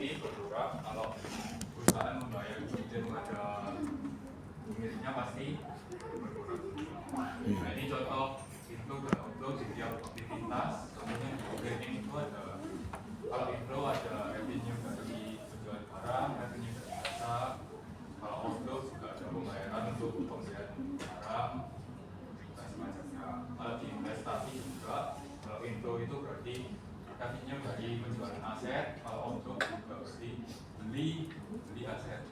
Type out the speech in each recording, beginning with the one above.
pasti berkurang kalau perusahaan membayar dividen pada pemiliknya pasti berkurang. Nah ini contoh inflow dan outflow di tiap aktivitas. Kemudian di operating itu ada, kalau inflow ada revenue dari penjualan barang, revenue dari jasa. Kalau outflow juga ada pembayaran untuk pembelian barang dan semacamnya. Kalau di investasi juga, kalau inflow itu berarti revenue dari penjualan aset, kalau outflow juga berarti beli aset.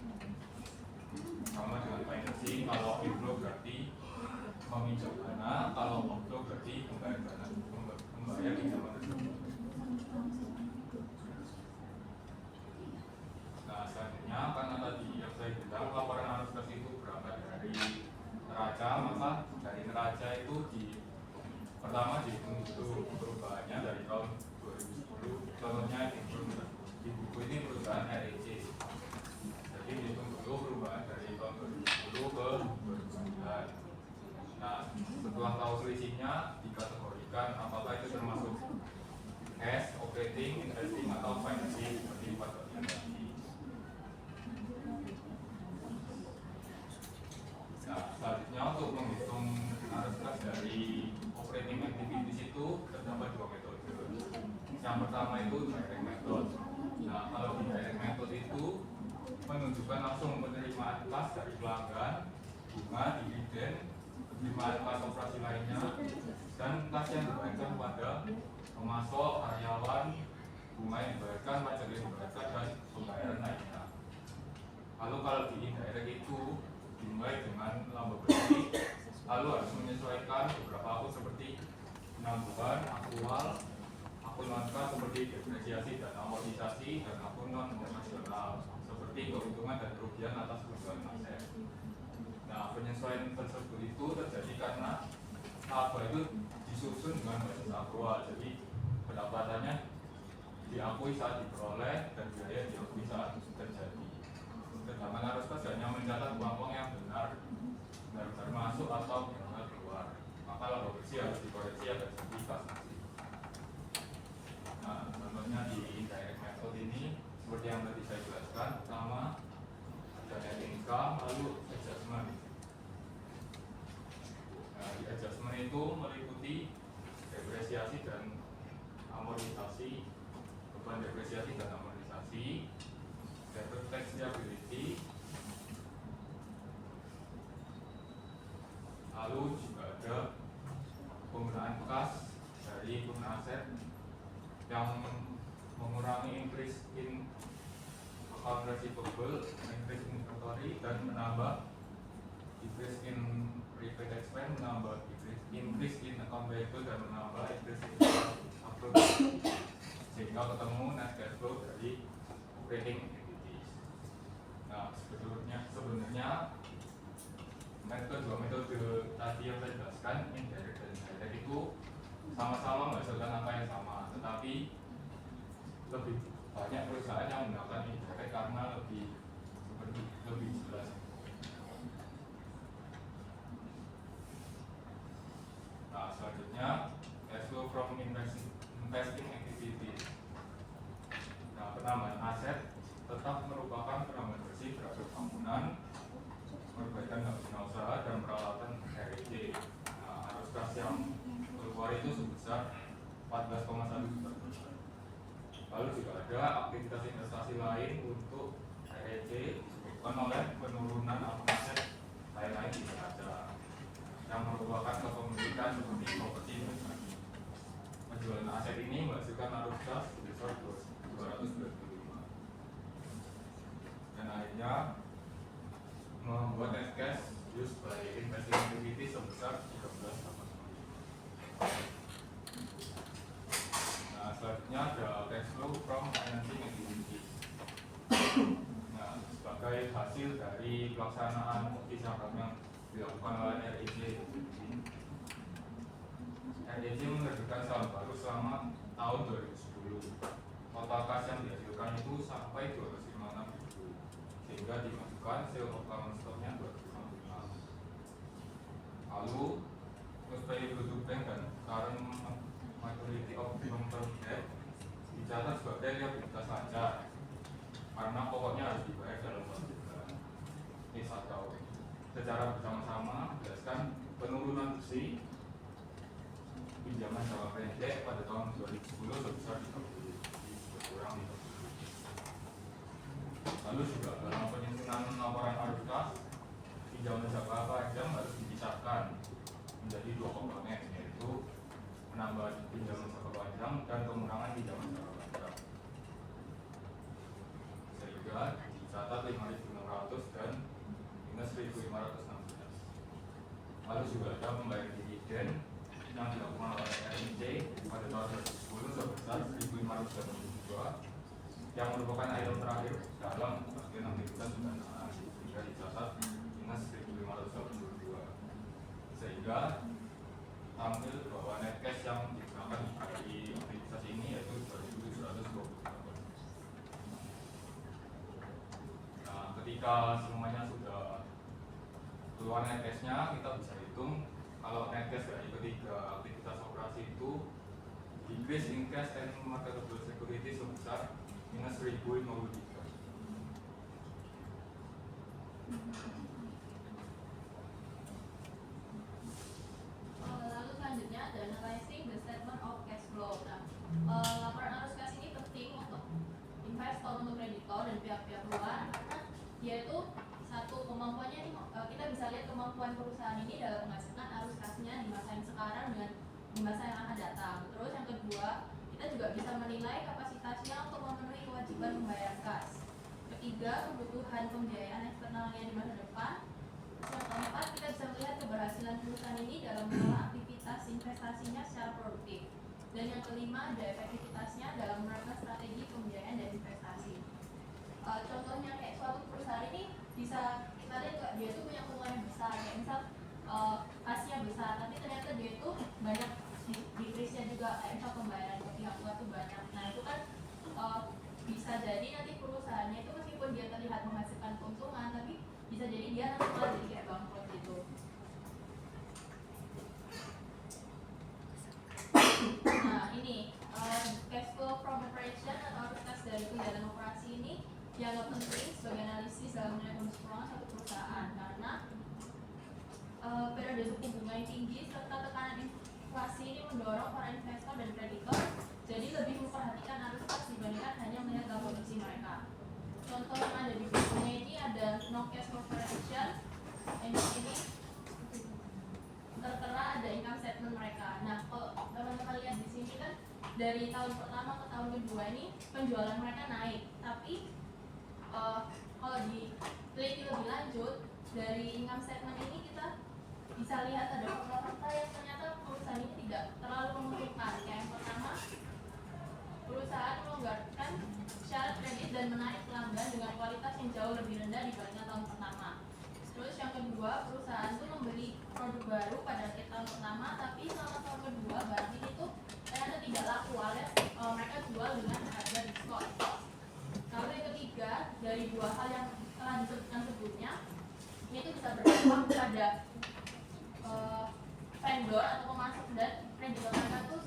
Sama dengan financing, kalau inflow berarti meminjam dana, kalau outflow berarti membayar dana, membayar pinjaman tersebut. Nah selanjutnya, karena tadi yang saya bilang laporan arus kas itu berangkat dari neraca, maka dari neraca itu pertama dihitung dulu perubahannya dari tahun 2010. Contohnya di buku ini perusahaan REC. Jadi dihitung dulu perubahan dari tahun 2010 ke 2009. Nah setelah tahu selisihnya dikategorikan apakah itu termasuk cash, operating, investing, atau financing seperti empat bagian tadi. Nah selanjutnya untuk menghitung arus kas dari operating activities itu terdapat dua metode. Yang pertama itu direct method. Nah kalau di direct method itu menunjukkan langsung penerimaan kas dari pelanggan, bunga, dividen, penerimaan kas operasi lainnya, dan kas yang dibayarkan kepada pemasok, karyawan, bunga yang dibayarkan, pajak yang dibayarkan, dan pembayaran lainnya. Lalu kalau di indirect itu dimulai dengan laba bersih, lalu harus menyesuaikan beberapa akun seperti penangguhan, akun non kas seperti depresiasi dan amortisasi, dan akun non operasional seperti keuntungan dan kerugian atas penjualan aset. Nah penyesuaian tersebut itu terjadi karena laba itu disusun dengan basis akrual, jadi pendapatannya diakui saat diperoleh dan biaya diakui saat terjadi. Sedangkan arus kas hanya mencatat uang yang benar masuk atau benar keluar. Maka laba bersih harus dikoreksi agar jadi kas asli. Nah, contohnya di indirect method ini seperti yang tadi saya jelaskan, pertama ada net income, lalu adjustment. Nah, di adjustment itu meliputi depresiasi dan amortisasi, beban depresiasi dan amortisasi, deferred tax liability, lalu juga ada penggunaan kas dari penggunaan aset yang mengurangi increase in account receivable, increase in inventory, dan menambah decrease in prepaid expense, menambah increase in account payable, dan menambah increase in accrued, sehingga ketemu net cash flow dari operating activities. Nah sebenarnya dua metode tadi yang saya jelaskan, indirect dan direct itu sama-sama menghasilkan angka yang sama, tetapi lebih banyak perusahaan yang menggunakan indirect karena lebih jelas. Nah selanjutnya cash flow from investing activities. Nah penambahan aset tetap merupakan penambahan bersih terhadap bangunan, perbaikan guna usaha, dan peralatan REC. Nah arus kas yang keluar itu sebesar 14,1 juta. Lalu juga ada aktivitas investasi lain untuk REC disebabkan oleh penurunan akun aset lain-lain di neraca yang merupakan kepemilikan seperti properti investasi. Penjualan aset ini menghasilkan arus kas sebesar 295, dan akhirnya membuat net cash used by investing activity sebesar 13,5. Nah selanjutnya ada cash flow from financing activities. Nah sebagai hasil dari pelaksanaan program yang dilakukan oleh REC menerbitkan saham baru selama tahun 2010. Total kas yang dihasilkan itu sampai 256.000, sehingga dimasukkan sale of common stock-nya 255. Lalu most payable to bank dan current maturity of long term debt dicatat sebagai liabilitas saja. karena pokoknya harus dibayar dalam 1 bulan. Ini atau secara bersama-sama menjelaskan penurunan fee pinjaman jangka pendek pada tahun 2010 sebesar 30 berkurang 30. Lalu juga dalam penyusunan laporan arus kas, pinjaman jangka panjang harus dipisahkan menjadi 2 komponen, yaitu penambahan pinjaman jangka panjang dan pengurangan pinjaman jangka panjang. Sehingga dicatat 5.600 dan minus 1.516. Lalu juga ada pembayaran dividen yang dilakukan oleh RNC pada tahun 2010 sebesar 1.582 yang merupakan item terakhir dalam bagian aktivitas pendanaan, sehingga dicatat minus 1.582. Sehingga tampil bahwa net cash yang digunakan dari aktivitas ini yaitu 2.728. Nah, ketika semuanya sudah keluar net cash-nya, kita bisa hitung kalau net cash dari ketiga aktivitas operasi itu increase in cash and marketable security sebesar minus 1.053. Lalu selanjutnya ada analyzing the statement of cash flow. Nah, laporan arus kas ini penting untuk investor, untuk kreditor dan pihak-pihak luar karena dia itu satu kemampuannya ini kita bisa lihat kemampuan perusahaan ini dalam menghasilkan arus kasnya di masa yang sekarang dengan di masa yang akan datang. Terus yang kedua, kita juga bisa menilai kapasitasnya untuk memenuhi kewajiban pembayaran kas. Ketiga, kebutuhan pembiayaan eksternalnya di masa depan. Yang keempat, kita bisa melihat keberhasilan perusahaan ini dalam mengelola aktivitas investasinya secara produktif. Dan yang kelima, ada efektivitasnya dalam menerapkan strategi pembiayaan dan investasi. Contohnya kayak suatu perusahaan ini bisa kita lihat dia tuh punya keuntungan yang besar, kayak misal kasnya besar, tapi ternyata dia itu banyak decrease-nya juga, kayak misal pembayaran ke pihak luar tuh banyak. Nah itu kan bisa jadi nanti perusahaannya itu meskipun dia terlihat menghasilkan keuntungan, tapi bisa jadi dia nanti malah jadi kayak bangkrut gitu. Nah ini cash flow from operation atau arus kas dari kegiatan operasi ini dianggap penting sebagai analisis dalam menilai kondisi keuangan suatu perusahaan karena periode suku bunga yang tinggi serta tekanan inflasi ini mendorong para investor dan kreditor jadi lebih memperhatikan arus kas dibandingkan hanya melihat dalam kondisi mereka. Contoh yang ada di bukunya ini ada no cash operation, yang di sini tertera ada income statement mereka. Nah, kalau teman-teman lihat di sini kan dari tahun pertama ke tahun kedua ini penjualan mereka naik, tapi kalau diteliti lebih lanjut dari income statement ini kita bisa lihat ada fakta-fakta yang ternyata perusahaan ini tidak terlalu menguntungkan. Yang pertama, perusahaan melonggarkan syarat kredit dan menarik pelanggan dengan kualitas yang jauh lebih rendah dibandingkan tahun pertama. Terus yang kedua, perusahaan itu membeli produk baru pada akhir tahun pertama, tapi selama tahun kedua barang ini tuh ternyata tidak laku alias mereka jual dengan harga diskon. Lalu yang ketiga, dari dua hal yang telah disebutkan sebelumnya, ini tuh bisa berdampak pada vendor atau pemasok dan kreditor mereka tuh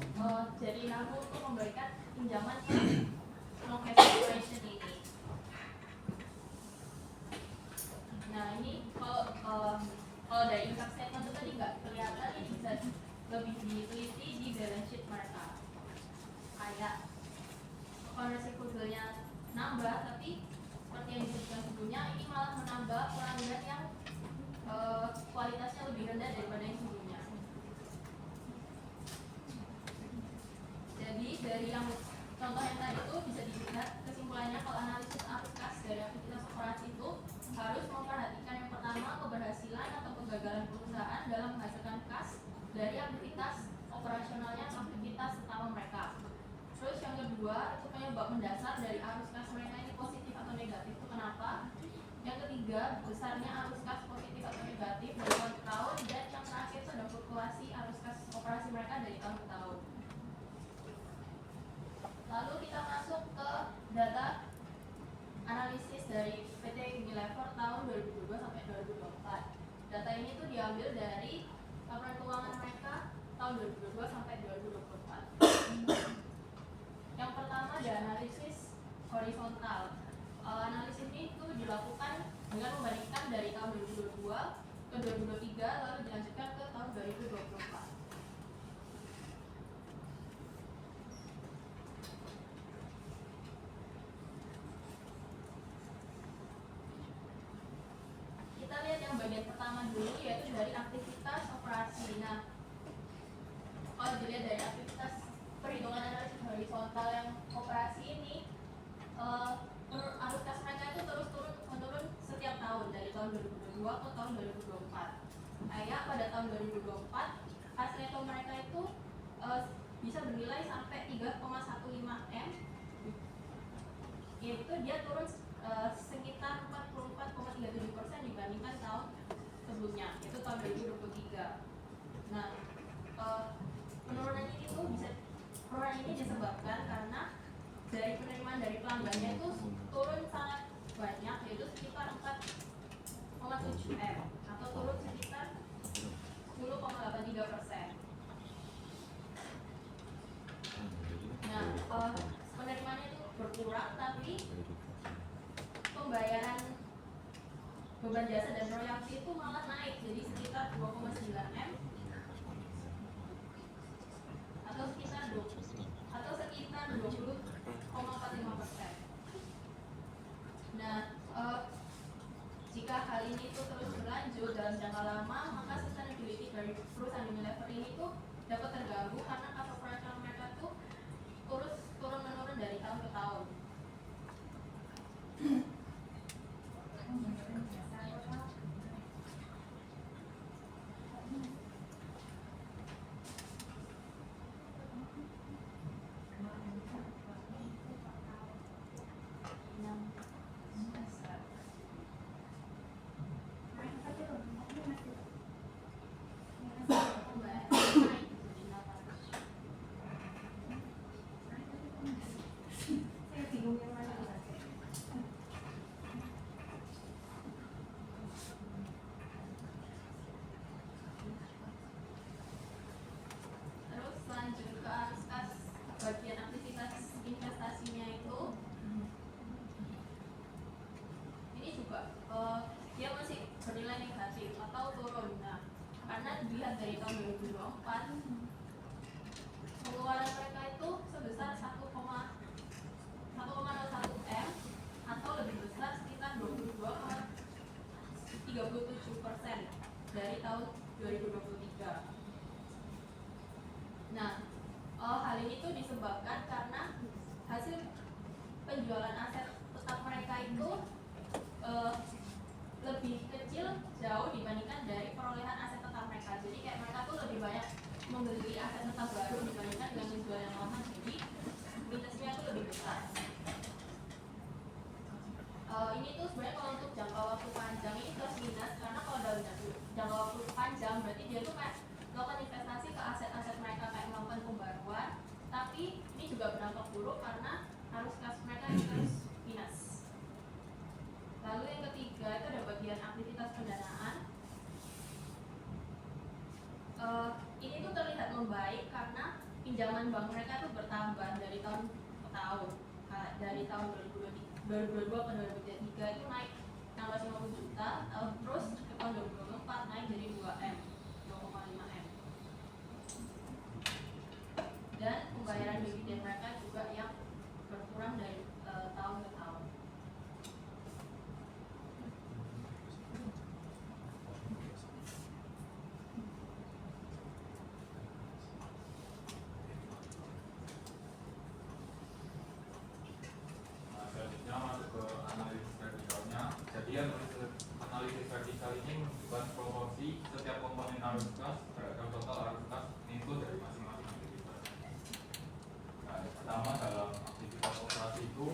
jadi ragu untuk memberikan pinjaman ke no cash operation ini. Nah ini kalau dari income statement itu tadi nggak kelihatan, ini bisa lebih diteliti di balance sheet mereka. Kayak konversi goodwill-nya nambah, tapi seperti yang disebutkan sebelumnya ini malah menambah pelanggan yang kualitasnya lebih rendah daripada yang sebelumnya. Jadi dari yang contoh yang tadi itu bisa dilihat kesimpulannya kalau analisis arus kas dari aktivitas operasi itu harus memperhatikan yang pertama keberhasilan atau kegagalan perusahaan dalam menghasilkan kas dari aktivitas operasionalnya atau aktivitas utama mereka. Terus yang kedua itu penyebab mendasar dari arus kas mereka ini positif atau negatif itu kenapa? Yang ketiga besarnya arus kas positif atau negatif dari tahun ke tahun, dan yang terakhir itu ada fluktuasi arus kas operasi mereka dari tahun ke tahun. Lalu kita masuk ke data analisis dari PT Unilever tahun 2022 sampai 2024. Data ini tuh diambil dari laporan keuangan mereka tahun 2022 sampai 2024. Yang pertama ada analisis horizontal. Analisis ini itu dilakukan dengan membandingkan dari tahun 2022 ke 2023 lalu dilanjutkan ke tahun 2024. Kita lihat yang bagian pertama dulu, yaitu dari aktivitas operasi. Nah, kalau dilihat dari aktivitas perhitungan analisis horizontal yang operasi ini, arus kas mereka itu terus menurun setiap tahun dari tahun 2022 ke tahun 2024. Kayak pada tahun 2024 kas neto mereka itu bisa bernilai sampai 3,15 M, yaitu dia turun sekitar 44,37% dibandingkan tahun sebelumnya, yaitu tahun 2023. Nah, penurunan ini disebabkan karena dari penerimaan dari pelanggannya itu turun sangat banyak, yaitu sekitar 4,7 M atau turun sekitar 10,83%. Nah, penerimaannya itu berkurang, tapi pembayaran beban jasa dan royalti itu malah naik, jadi sekitar 2,9 M atau sekitar 20,45%. Nah, jika hal ini itu terus berlanjut dalam jangka lama, maka sustainability dari perusahaan Unilever ini tuh dapat terganggu karena kas operasional mereka tuh turun menurun dari tahun ke tahun. Bagian aktivitas investasinya itu ini juga dia masih bernilai negatif atau turun. Nah, karena dilihat dari tahun 2024 pengeluaran mereka itu sebesar 1,01 M atau lebih besar sekitar 22,37% dari tahun 2023. Nah, hal ini tuh disebabkan karena hasil penjualan aset tetap mereka itu lebih kecil jauh dibandingkan dari perolehan aset tetap mereka. Jadi kayak mereka tuh lebih banyak membeli aset tetap baru dibandingkan dengan menjual yang lama. Jadi minusnya tuh lebih besar. Ini tuh sebenarnya kalau untuk jangka waktu panjang ini plus minus, karena kalau dalam jangka waktu panjang berarti dia tuh kayak melakukan investasi ke aset-aset mereka, kayak melakukan pembaruan, tapi ini juga berdampak buruk karena arus kas mereka yang terus minus. Lalu yang ketiga itu ada bagian aktivitas pendanaan. Ini tuh terlihat membaik karena pinjaman bank mereka tuh bertambah dari tahun ke tahun. Dari tahun 2022 ke 2023 itu naik 650 juta, terus ke tahun 2024 naik jadi 2M, 2,5 M. Dan pembayaran dividen mereka juga yang berkurang dari tahun ke tahun. Selanjutnya masuk ke analisis vertikalnya. Jadi analisis vertikal ini menunjukkan proporsi setiap komponen arus kas terhadap total arus kas input dari masing-masing aktivitas. Nah, yang pertama dalam aktivitas operasi itu,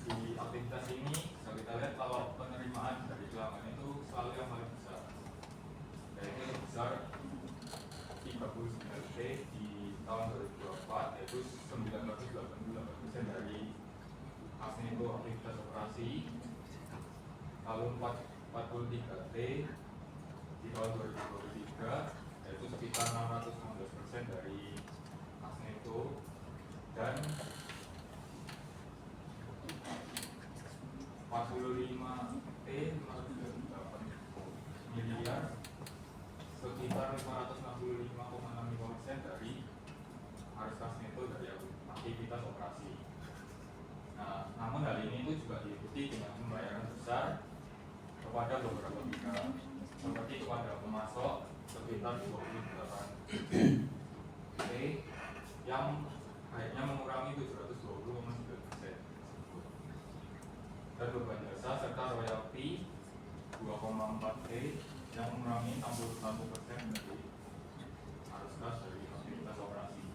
di aktivitas ini bisa kita lihat kalau penerimaan dari pelanggan itu selalu yang paling besar, yaitu sebesar 39 T di tahun 2024, yaitu 988% dari asli itu aktivitas operasi. Lalu 43 T di tahun 2023, yaitu sekitar 616% dari asli itu. Dan 65T 508 miliar, sekitar 565,65% dari arus kas neto dari aktivitas operasi. Nah, namun hal ini itu juga diikuti dengan pembayaran besar kepada beberapa pihak, seperti kepada pemasok sekitar 28T yang akhirnya mengurangi 720,9% dan beban jasa serta royalti 2,4T yang mengurangi 61% dari arus kas dari aktivitas operasi,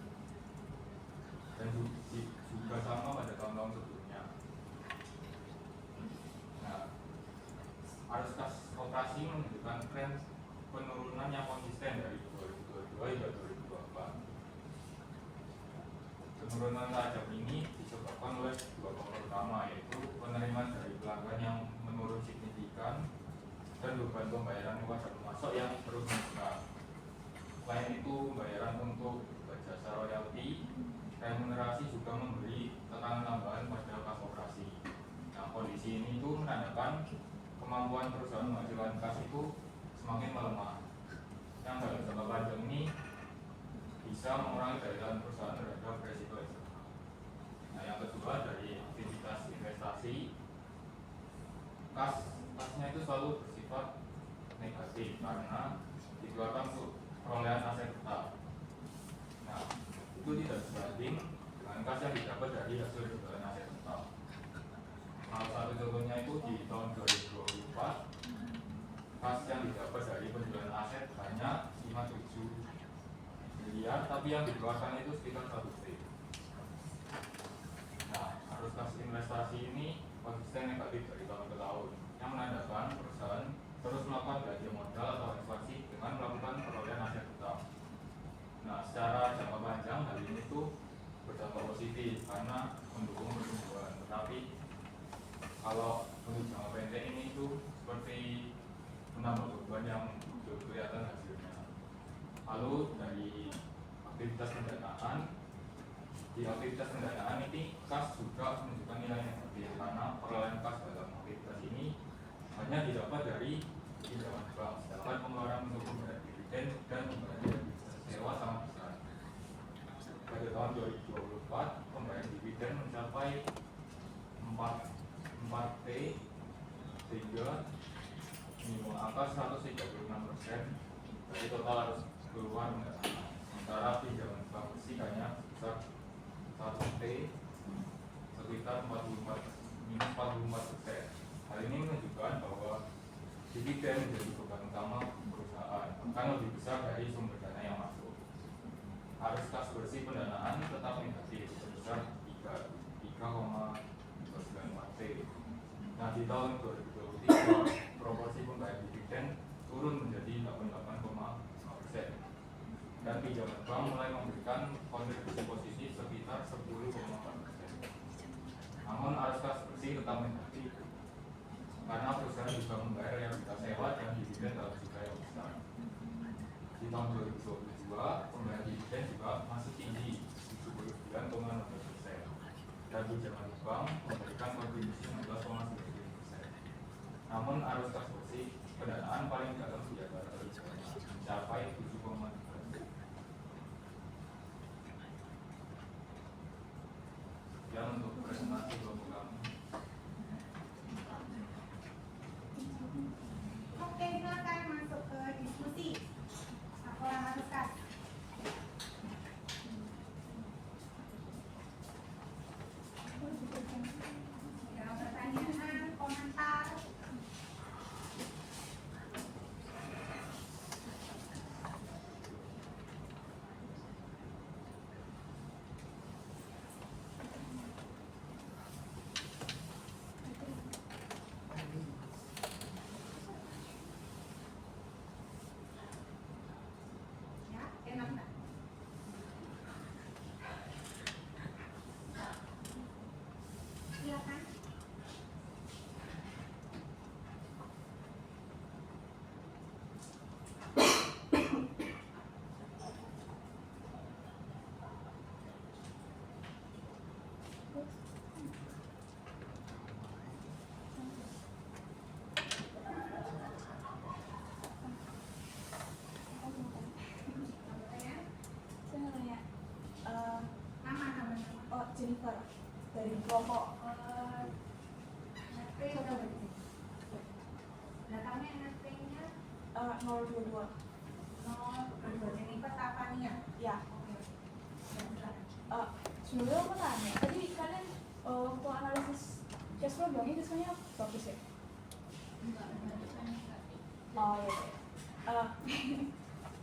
dan juga sama pada tahun-tahun sebelumnya. Nah, arus kas operasi menunjukkan tren penurunan yang konsisten dari 2022 hingga 2024. Penurunan tajam ini disebabkan oleh dua faktor utama, yaitu penerimaan dari pelanggan yang menurun signifikan dan beban pembayaran kepada pemasok yang terus meningkat. Selain itu, pembayaran untuk jasa royalti remunerasi juga memberi tekanan tambahan pada kas operasi. Nah, kondisi ini itu menandakan kemampuan perusahaan menghasilkan kas itu semakin melemah, yang dalam jangka panjang ini bisa mengurangi daya tahan perusahaan terhadap resiko eksternal. Nah, yang kedua, dari aktivitas investasi, kasnya itu selalu bersifat negatif karena dikeluarkan untuk perolehan aset tetap. Nah, itu tidak sebanding dengan kas yang didapat dari hasil jualan aset tetap. Salah satu contohnya itu di tahun 2024, kas yang didapat dari penjualan aset hanya 57 miliar, tapi yang dikeluarkan itu sekitar 1 T. Nah, arus kas investasi ini konsisten negatif dari tahun ke tahun, yang menandakan perusahaan terus melakukan belanja modal atau ekspansi dengan melakukan perolehan aset tetap. Nah, secara jangka panjang hal ini itu berdampak positif karena mendukung pertumbuhan. Tetapi kalau untuk jangka pendek ini itu seperti menambah beban yang belum kelihatan hasilnya. Lalu dari aktivitas pendanaan, di aktivitas pendanaan ini kas juga menunjukkan nilai negatif karena perolehan kas dalam aktivitas ini hanya didapat dari pinjaman bank, sedangkan pengeluaran untuk membayar dividen dan membayar sewa sangat besar. Pada tahun 2024, pembayaran dividen mencapai 4T sehingga minimum angka 136% dari total harus keluar pendanaan. Sementara pinjaman bank bersih hanya sebesar 1T sekitar 44%. Hal ini menunjukkan bahwa dividen menjadi beban utama perusahaan, bahkan lebih besar dari sumber dana yang masuk. Arus kas bersih pendanaan tetap negatif sebesar 3,94T. Nah, di tahun 2023 proporsi pembayar dividen turun menjadi 88,5% dan pinjaman bank mulai memberikan kontribusi positif sekitar 10,4%. Namun arus kas bersih tetap negatif karena perusahaan juga membayar realitas sewa dan dividen dalam jumlah yang besar. Di tahun 2022 pembayaran dividen juga masih tinggi 79,6% dan pinjaman bank memberikan kontribusi 16,9%. Namun arus kas bersih pendanaan paling dalam di antara keduanya mencapai 7,3%. Dan untuk presentasi kelompok kami. Oke, silakan masuk ke diskusi. Laporan arus kas. Ada pertanyaan, komentar? pokok Netpay udah berarti. Datangnya netpay-nya 022. Jadi pertapannya. Ya. Oke. Dan silakan. Sebenarnya aku tanya, tadi kalian waktu analisis cash flow bilangnya diskonnya bagus ya? Enggak ada negatif. Oh iya.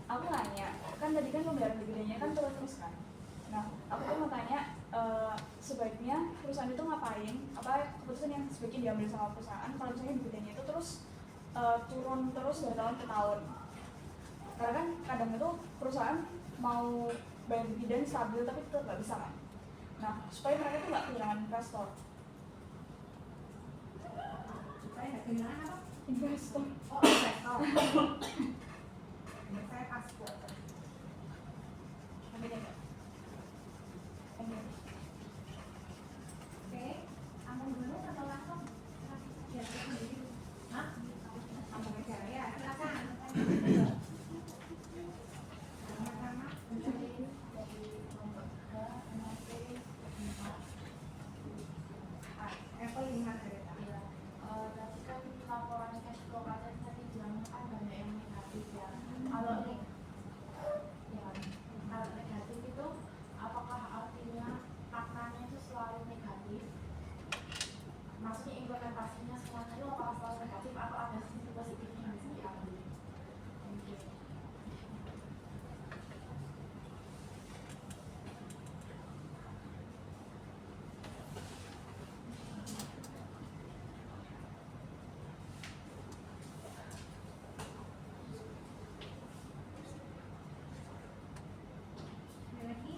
Aku nanya, kan tadi kan pembayaran dividennya kan terus kan. Nah, aku tuh mau tanya, sebaiknya perusahaan itu ngapain? Apa keputusan yang sebaiknya diambil sama perusahaan kalau misalnya dividennya itu terus turun terus dari tahun ke tahun? Karena kan kadang itu perusahaan mau bayar dividen stabil tapi tetap nggak bisa kan? Nah, supaya mereka tuh nggak kehilangan investor. Supaya nggak kehilangan apa? Investor. Oh, investor. Ini saya pas buat. Namanya nggak? Oke, Ambon dulu atau langsung? Ya, sendiri. Hah? Ambon aja ya, silakan. Sama-sama. Apple 5 dari tadi. Tadi kan laporan cash flow kalian tadi bilang kan banyak yang negatif ya. Kalau negatif itu apakah artinya maknanya itu selalu negatif? Maksudnya implementasinya semuanya itu apakah selalu negatif atau ada sisi positifnya yang bisa diambil? Thank you. Ada lagi?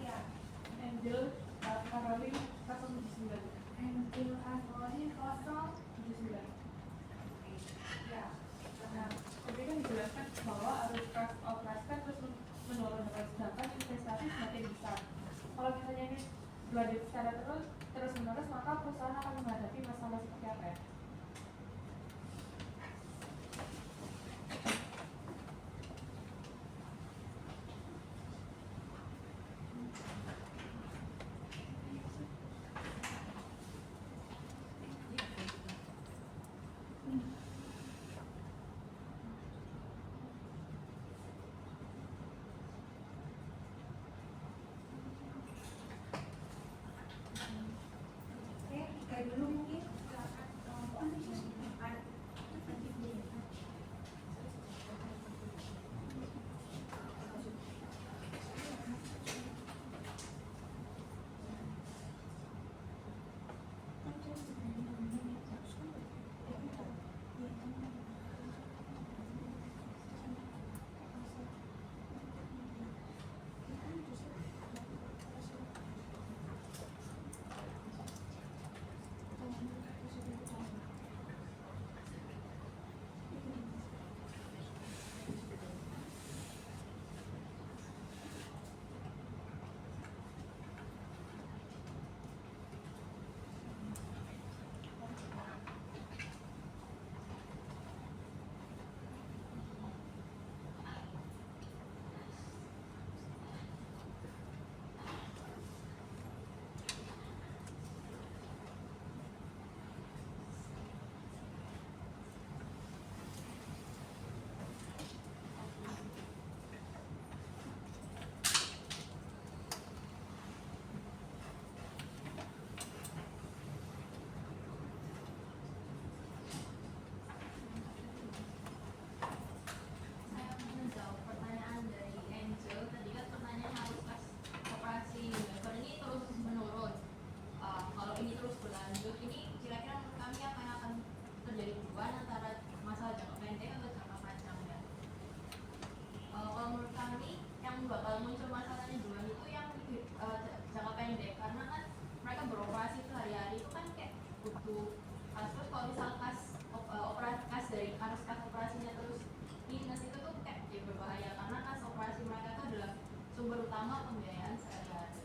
Ya, Angel Karolin 079. Angel Anthony 079. Ya, Nah, tadi kan dijelaskan bahwa arus kas operasi kan terus menurun, sedangkan investasi semakin besar. Kalau misalnya ini berlanjut secara terus menerus, maka perusahaan akan menghadapi masalah seperti apa ya? oke, kayak dulu mungkin. Silakan. Saya menjawab pertanyaan dari Angel. Tadi kan pertanyaan arus kas operasi investor ini terus menurun. Kalau ini terus berlanjut, ini kira-kira menurut kami apa yang akan terjadi perubahan antara masalah jangka pendek atau jangka panjang ya? Kalau menurut kami yang bakal muncul masalahnya duluan itu yang jangka pendek, karena kan mereka beroperasi sehari-hari itu kan kayak butuh terus kalau misal kas dari arus kas operasinya terus minus itu tuh kayak ya berbahaya, karena kas operasi mereka itu adalah sumber utama pembiayaan sehari-hari.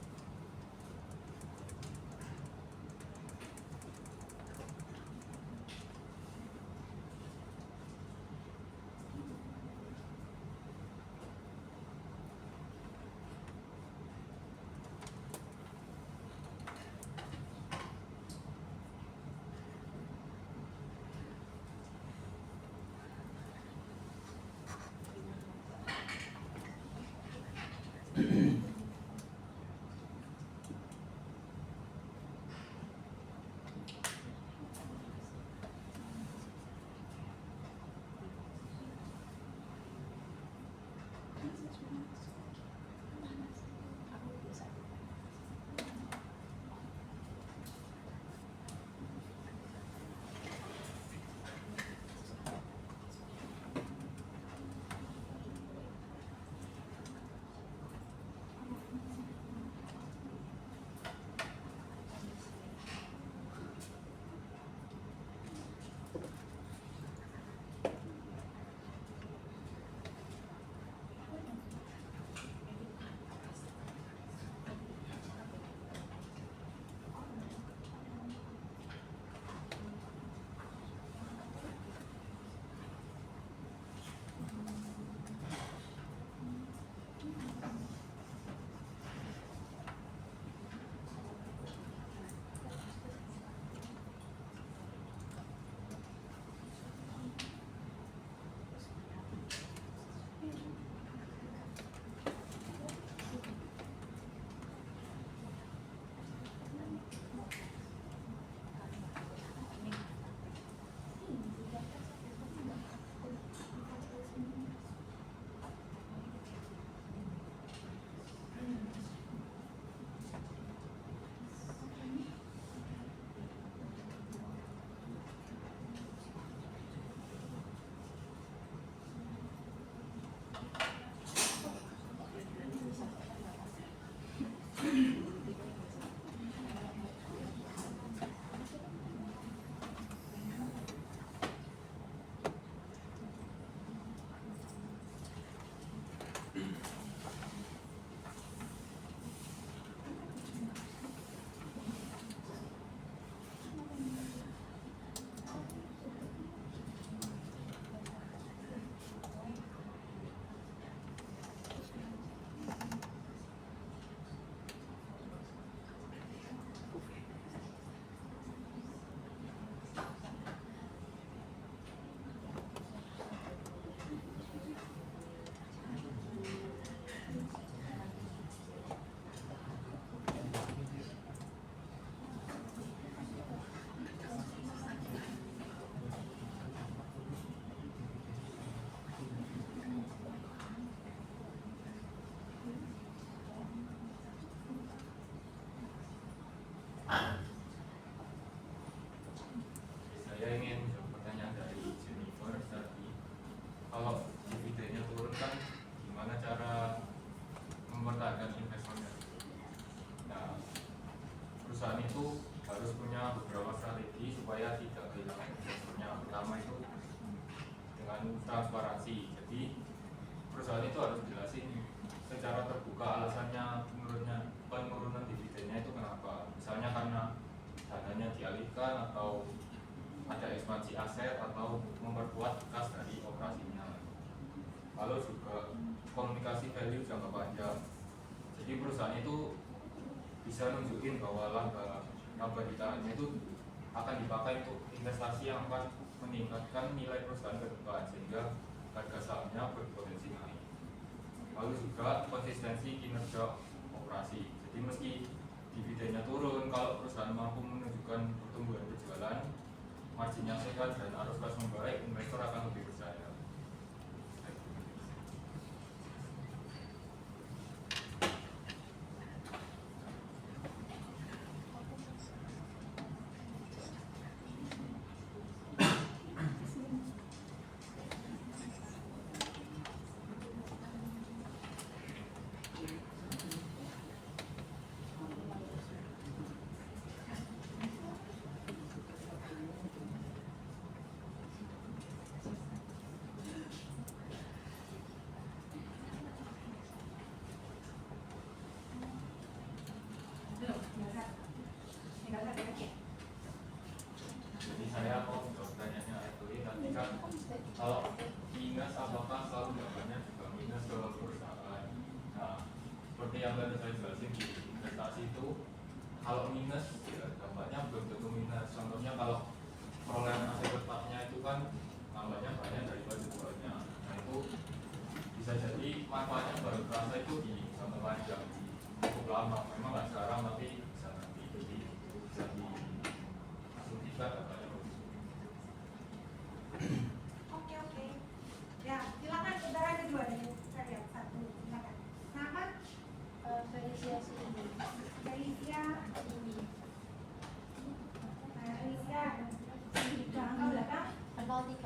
transparansi. Jadi perusahaan itu harus jelasin secara terbuka alasannya penurunan dividennya itu kenapa. Misalnya karena dananya dialihkan atau ada ekspansi aset atau memperkuat kas dari operasinya. Lalu juga komunikasi value jangka panjang. Jadi perusahaan itu bisa nunjukin bahwa laba ditahannya itu akan dipakai untuk investasi yang akan meningkatkan nilai perusahaan ke depan sehingga harga sahamnya berpotensi naik. Lalu juga konsistensi kinerja operasi. Jadi meski dividennya turun, kalau perusahaan mampu menunjukkan pertumbuhan berjualan, marginnya sehat dan arus kas membaik, investor akan lebih percaya. Jadi saya mau jawab pertanyaannya itu nanti kan kalau minus apakah selalu jawabannya juga minus ke perusahaan. Nah, seperti yang tadi saya jelasin di investasi itu, kalau minus ya dampaknya belum tentu minus. Contohnya kalau perolehan aset tetapnya itu kan nambahnya banyak daripada jualnya. Nah itu bisa jadi manfaatnya baru terasa itu di jangka panjang, cukup lama. Memang nggak sekarang tapi bisa nanti. Jadi bisa diasumsikan katanya. Oke. Ya, silakan saudara kedua dari saya satu. Silakan. Nama? Felicia Sindi. Felicia. Sindi. Felicia. Belakang belakang. 039.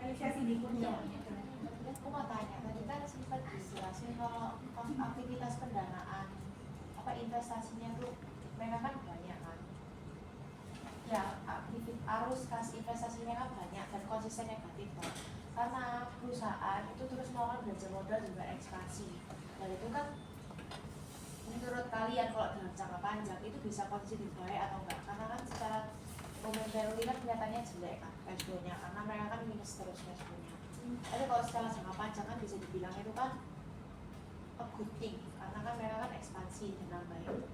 Felicia Sindi Kurnia. Aku mau tanya, tadi kan sempat dijelasin kalau aktivitas pendanaan apa investasinya tuh mereka kan banyak kan ya, arus kas investasinya kan banyak dan konsisten negatif kan karena perusahaan itu terus melakukan belanja modal juga ekspansi dan itu kan menurut kalian kalau dalam jangka panjang itu bisa konsisten baik atau enggak, karena kan secara momentarily kan kelihatannya jelek kan cash flow-nya karena mereka kan minus terus cash flow-nya. Tapi kalau secara jangka panjang kan bisa dibilang itu kan a good thing karena kan mereka kan ekspansi dengan baik.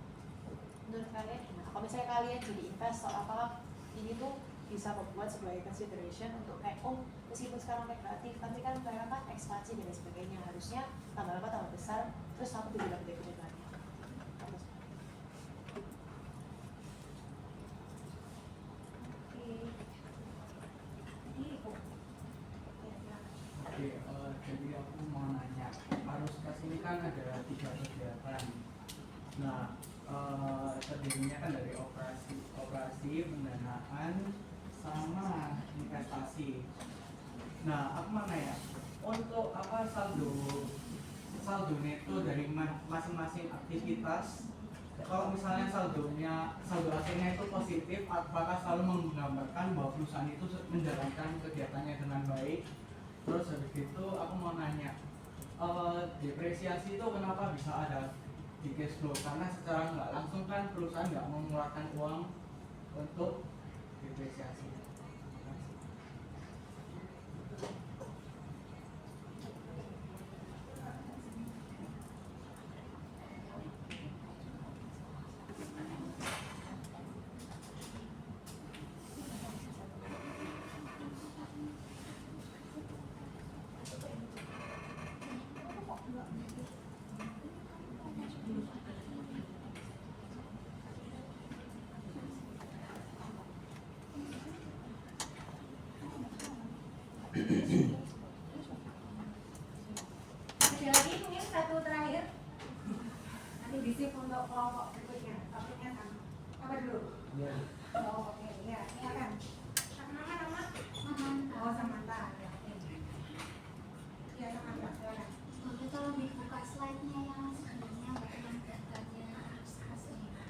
Menurut kalian gimana? Kalau misalnya kalian jadi investor, apakah ini tuh bisa membuat sebagai consideration untuk kayak meskipun sekarang negatif tapi kan mereka kan ekspansi dan sebagainya, harusnya tambah lama tambah besar terus aku dibilang dividen banyak. Oke, jadi aku mau nanya, arus kas ini kan ada 3 kegiatan. Nah, terdirinya kan dari operasi, pendanaan, sama investasi. Nah, aku mau nanya, untuk apa saldo neto dari masing-masing aktivitas? Kalau misalnya saldo akhirnya itu positif, apakah selalu menggambarkan bahwa perusahaan itu menjalankan kegiatannya dengan baik? Terus habis itu aku mau nanya, depresiasi itu kenapa bisa ada di cash flow? Karena secara nggak langsung kan perusahaan nggak mengeluarkan uang untuk depresiasi. Ada lagi mungkin satu terakhir. Nanti disip untuk kelompok berikutnya. Topiknya sama. Apa dulu? Ya. Oh, oke. Ya, silakan. Nama? Samantha. Oh, Samantha. Ya, oke. Ya, Samantha. Silakan. Oke, kalau dibuka slide-nya yang sebelumnya bagaimana datanya arus kasnya.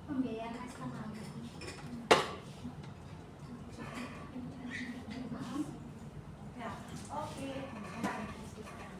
pembiayaan eksternal. Ya, oke. Enak nih diskusikan.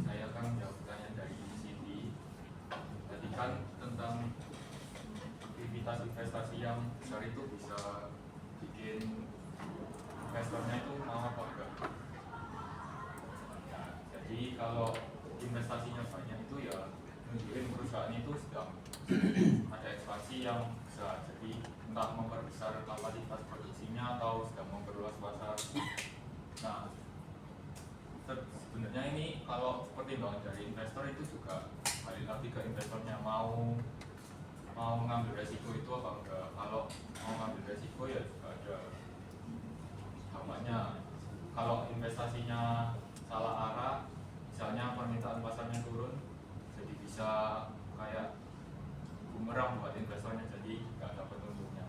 Saya akan menjawab pertanyaan dari Siti. Tadi kan tentang aktivitas investasi yang besar itu bisa bikin investornya itu mau apa enggak. Nah, jadi kalau investasinya banyak itu ya nunjukin perusahaan itu sedang ada ekspansi yang besar. Jadi entah memperbesar kapasitas produksinya atau sedang memperluas pasar. Nah, sebenarnya ini kalau pertimbangan dari investor itu juga balik lagi ke investornya mau mengambil resiko itu apa enggak. Kalau mau mengambil resiko ya juga ada dampaknya. Kalau investasinya salah arah, misalnya permintaan pasarnya turun, jadi bisa kayak bumerang buat investornya, jadi nggak dapat untungnya.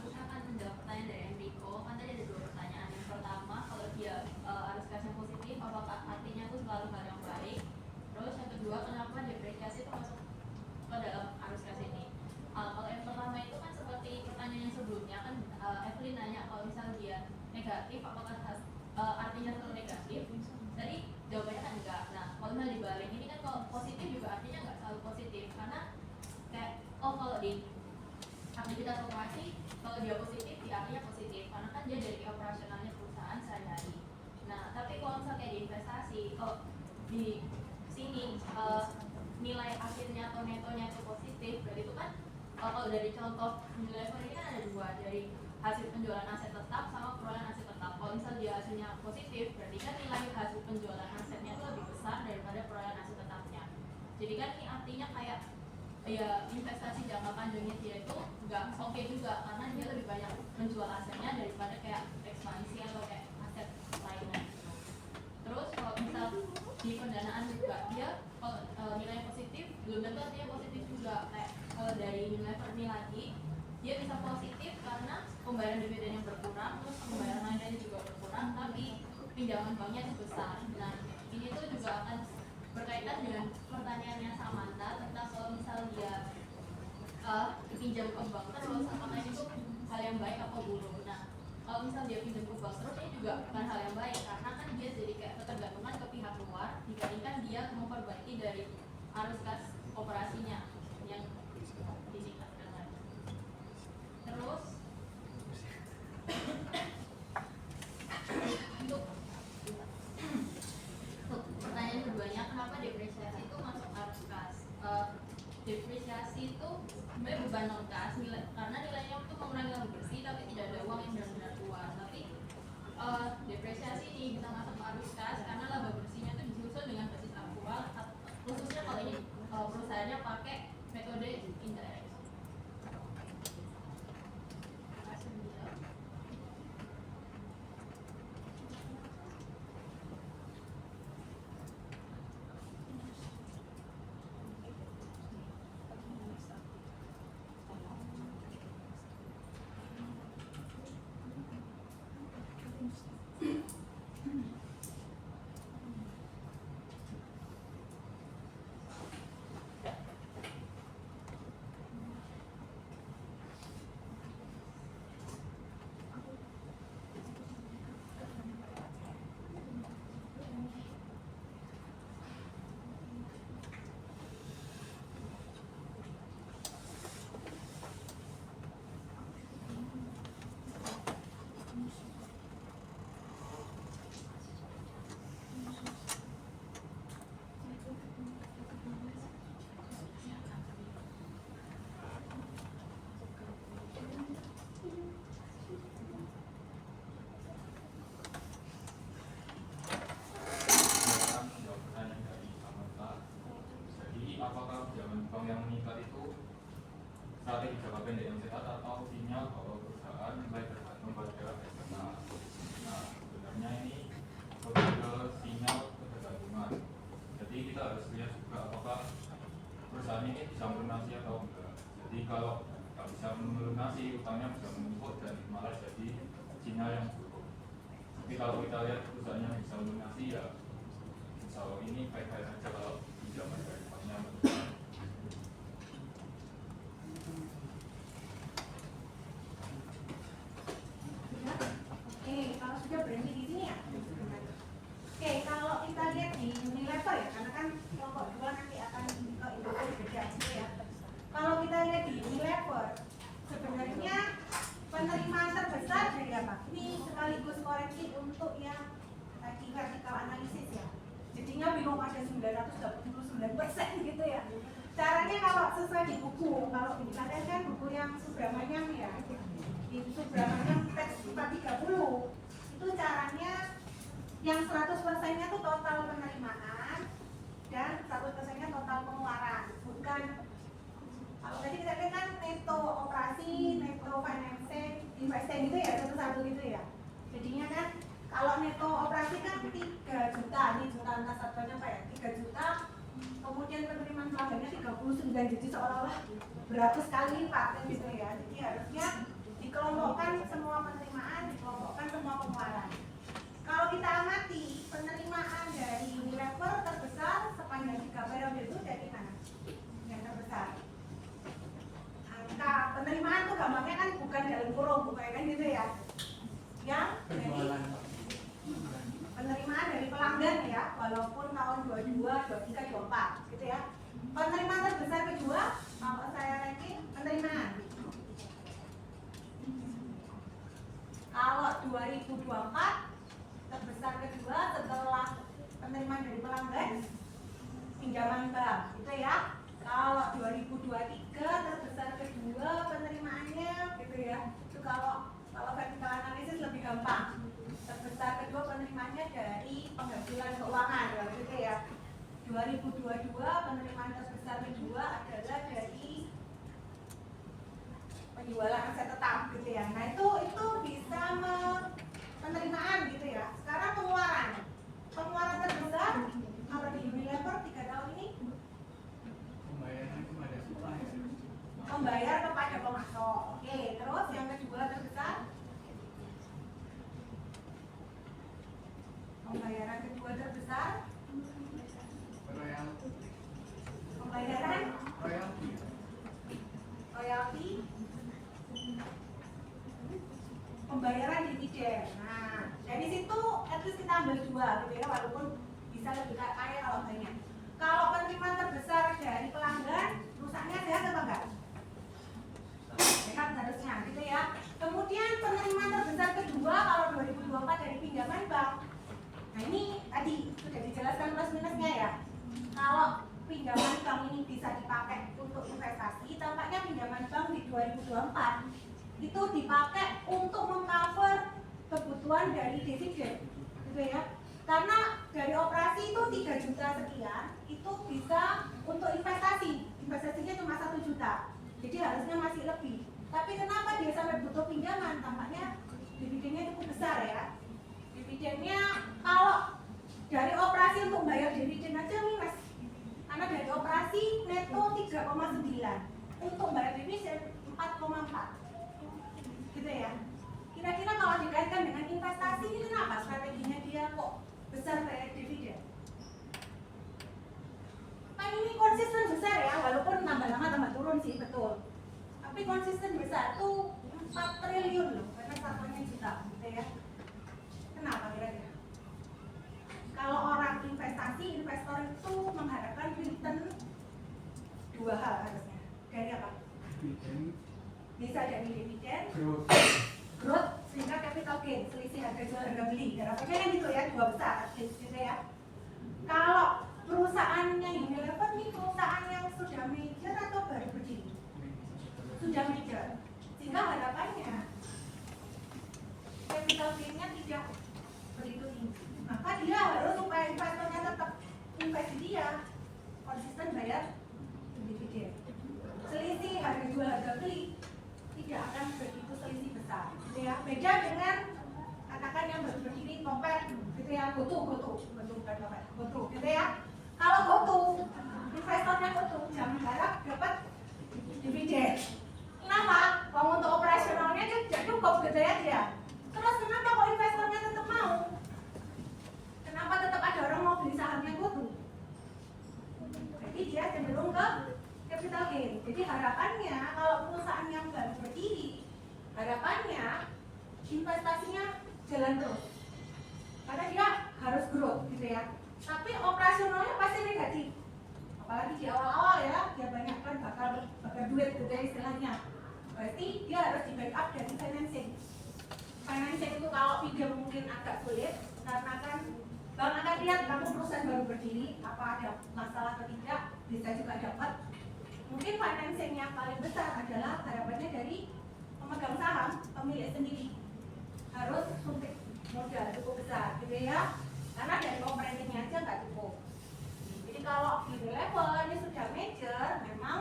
Saya akan menjawab pertanyaan dari Enrico. Kan tadi ada dua pertanyaan. Yang pertama, kalau dia arus kas yang positif, apakah artinya itu selalu hal yang baik? Terus yang kedua, kenapa depresiasi itu masuk ke dalam arus kas ini? Kalau yang pertama itu kan seperti pertanyaan yang sebelumnya kan Evelyn nanya kalau misal dia negatif, apakah artinya selalu negatif? Tadi jawabannya kan enggak. Nah, kalau misalnya dibalik ini kan kalau positif juga artinya enggak selalu positif, karena kayak kalau di aktivitas operasi kalau dia positif dia artinya positif karena kan dia dari operasionalnya perusahaan sehari-hari. Nah, tapi kalau misalnya kayak di investasi, kalau di sini nilai akhirnya atau netonya itu positif, berarti itu kan kalau dari contoh nilai ini kan ada dua, dari hasil penjualan aset tetap sama perolehan aset tetap. Kalau misalnya dia hasilnya positif, berarti kan nilai hasil penjualan asetnya itu lebih besar daripada perolehan aset tetapnya. Jadi kan ini artinya kayak ya investasi jangka panjangnya dia itu nggak oke juga karena dia lebih banyak menjual asetnya daripada kayak ekspansi atau kayak aset lainnya gitu. Terus kalau misal di pendanaan juga dia kalau nilai positif belum tentu artinya positif juga, kayak kalau dari nilai per lagi dia bisa positif karena pembayaran dividen yang berkurang, terus pembayaran lainnya juga berkurang, tapi pinjaman banknya sebesar. Nah, ini tuh juga akan berkaitan dengan pertanyaannya Samantha tentang kalau misal dia dipinjam ke bank terus, apakah itu hal yang baik atau buruk. Nah, kalau misal dia pinjam ke bank terus, ini juga bukan hal yang baik karena kan dia jadi kayak ketergantungan ke pihak luar dibandingkan dia memperbaiki dari arus kas operasinya yang ditingkatkan lagi. Terus untuk pertanyaan keduanya, kenapa depresiasi itu masuk arus kas? Depresiasi itu sebenarnya beban non kas, karena nilainya itu mengurangi laba bersih tapi tidak ada uang yang benar-benar keluar. Tapi depresiasi ini bisa masuk ke arus kas karena laba bersihnya itu disusun dengan basis aktual, khususnya kalau ini perusahaannya pakai metode indirect. yang meningkat itu strategi jangka pendek yang sehat atau sinyal bahwa perusahaan mulai bergantung pada eksternal. Nah, sebenarnya ini lebih ke sinyal ketergantungan. Jadi kita harus lihat juga apakah perusahaan ini bisa melunasi atau enggak. Jadi kalau nggak bisa melunasi, utangnya bisa menumpuk dan malah jadi sinyal yang buruk. Tapi kalau kita lihat perusahaannya bisa melunasi, ya insya Allah ini baik-baik saja kalau pinjaman dari banknya meningkat. Oke, kalau sudah berhenti di sini ya. Oke, kalau kita lihat di Unilever ya, karena kan kelompok dua nanti akan ke industri beda gitu ya. Kalau kita lihat di Unilever, sebenarnya penerimaan terbesar dari apa? Ini sekaligus koreksi untuk yang tadi vertikal analisis ya. Jadinya bingung ada 989% gitu ya. Caranya kalau sesuai di buku, kalau di kalian kan buku yang Subramanyam ya, di Subramanyam teks 430 itu caranya yang 100%-nya itu total penerimaan dan 100%-nya total pengeluaran, bukan kalau tadi kita lihat kan neto operasi, neto financing, investing itu ya satu-satu gitu ya. Jadinya kan kalau neto operasi kan 3 juta, ini juta entah satunya apa ya, 3 juta, kemudian penerimaan pelanggannya 39, jadi seolah-olah beratus kali lipat kan gitu ya. Jadi harusnya dikelompokkan semua penerimaan, dikelompokkan semua pengeluaran. Kalau kita amati penerimaan dari Unilever terbesar sepanjang 3 periode itu dari mana? Yang terbesar. Angka penerimaan tuh gampangnya kan bukan dalam kurung, bukan kan gitu ya. Yang dari penerimaan dari pelanggan ya, walaupun tahun 22, 23, 24 gitu ya. Penerimaan terbesar kedua, kalau saya ranking penerimaan. Kalau 2024 terbesar kedua setelah penerimaan dari pelanggan pinjaman bank gitu ya. Kalau 2023 terbesar kedua penerimaannya gitu ya. Itu kalau vertikal analisis lebih gampang. Terbesar kedua penerimaannya dari penghasilan keuangan gitu ya. 2022 penerimaan terbesar kedua adalah dari penjualan aset tetap gitu ya. Nah itu bisa penerimaan gitu ya. Sekarang pengeluaran terbesar kalau di Unilever 3 tahun ini pembayaran kepada supplier. Membayar kepada pemasok. Oke, terus yang kedua terbesar Pembayaran kedua terbesar, royalti, pembayaran royalti, royalti, pembayaran dividen. Nah, dari situ at least kita ambil dua gitu ya, walaupun bisa lebih kaya kalau banyak. Kalau penerimaan terbesar dari pelanggan, rusaknya sehat apa enggak? Sehat harusnya gitu ya. Kemudian penerimaan terbesar kedua kalau 2024 dari pinjaman bank. Nah ini tadi sudah dijelaskan plus minusnya ya. Kalau pinjaman bank ini bisa dipakai untuk investasi, tampaknya pinjaman bank di 2024 itu dipakai untuk mengcover kebutuhan dari dividen, gitu ya. Karena dari operasi itu 3 juta sekian, itu bisa untuk investasi. Investasinya cuma 1 juta, jadi harusnya masih lebih. Tapi kenapa dia sampai butuh pinjaman? Tampaknya dividennya cukup besar ya. Dividennya kalau dari operasi untuk bayar dividen aja minus, karena dari operasi neto 3,9, untuk bayar dividen 4,4, gitu ya. Kira-kira kalau dikaitkan dengan investasi ini kenapa strateginya dia kok besar bayar dividen? Kan ini konsisten besar ya, walaupun tambah lama tambah turun sih, betul. Tapi konsisten besar tuh 4 triliun loh, karena satunya juta, gitu ya. Kenapa kira-kira? Kalau orang investasi, investor itu mengharapkan return 2 hal harusnya. Dari apa? dividen, Bisa dari dividen, growth, sehingga capital gain, selisih harga jual harga beli. Harapannya kan gitu ya, 2 besar, gitu ya. Kalau perusahaannya Unilever ini perusahaan yang sudah major atau baru berdiri? Sudah major, sehingga harapannya capital gain-nya tidak begitu tinggi. Maka dia harus supaya investornya tetap invest di dia, konsisten bayar dividen. Selisih harga jual harga beli tidak akan begitu selisih besar, gitu ya. Beda dengan katakan yang baru berdiri compare, gitu ya, GoTo, gitu ya. Kalau GoTo, investornya GoTo jangan harap dapat dividen. Kenapa? Kalau untuk operasionalnya dia tidak cukup, gitu ya dia. Terus kenapa kok investornya tetap mau? Kenapa tetap ada orang mau beli sahamnya GoTo? Jadi dia cenderung ke capital gain. Jadi harapannya kalau perusahaan yang baru berdiri, harapannya investasinya jalan terus. Karena dia harus growth, gitu ya. Tapi operasionalnya pasti negatif. Apalagi di awal-awal ya, dia banyak kan bakal duit, gitu ya istilahnya. Berarti dia harus di backup dari financing. Financing itu kalau pinjam mungkin agak sulit, karena kan bank akan lihat kamu perusahaan baru berdiri, apa ada masalah atau tidak, bisa juga dapat. Mungkin financing yang paling besar adalah harapannya dari pemegang saham, pemilik sendiri. Harus suntik modal cukup besar, gitu ya. Karena dari operatingnya aja nggak cukup. Jadi kalau Unilever ini sudah major, memang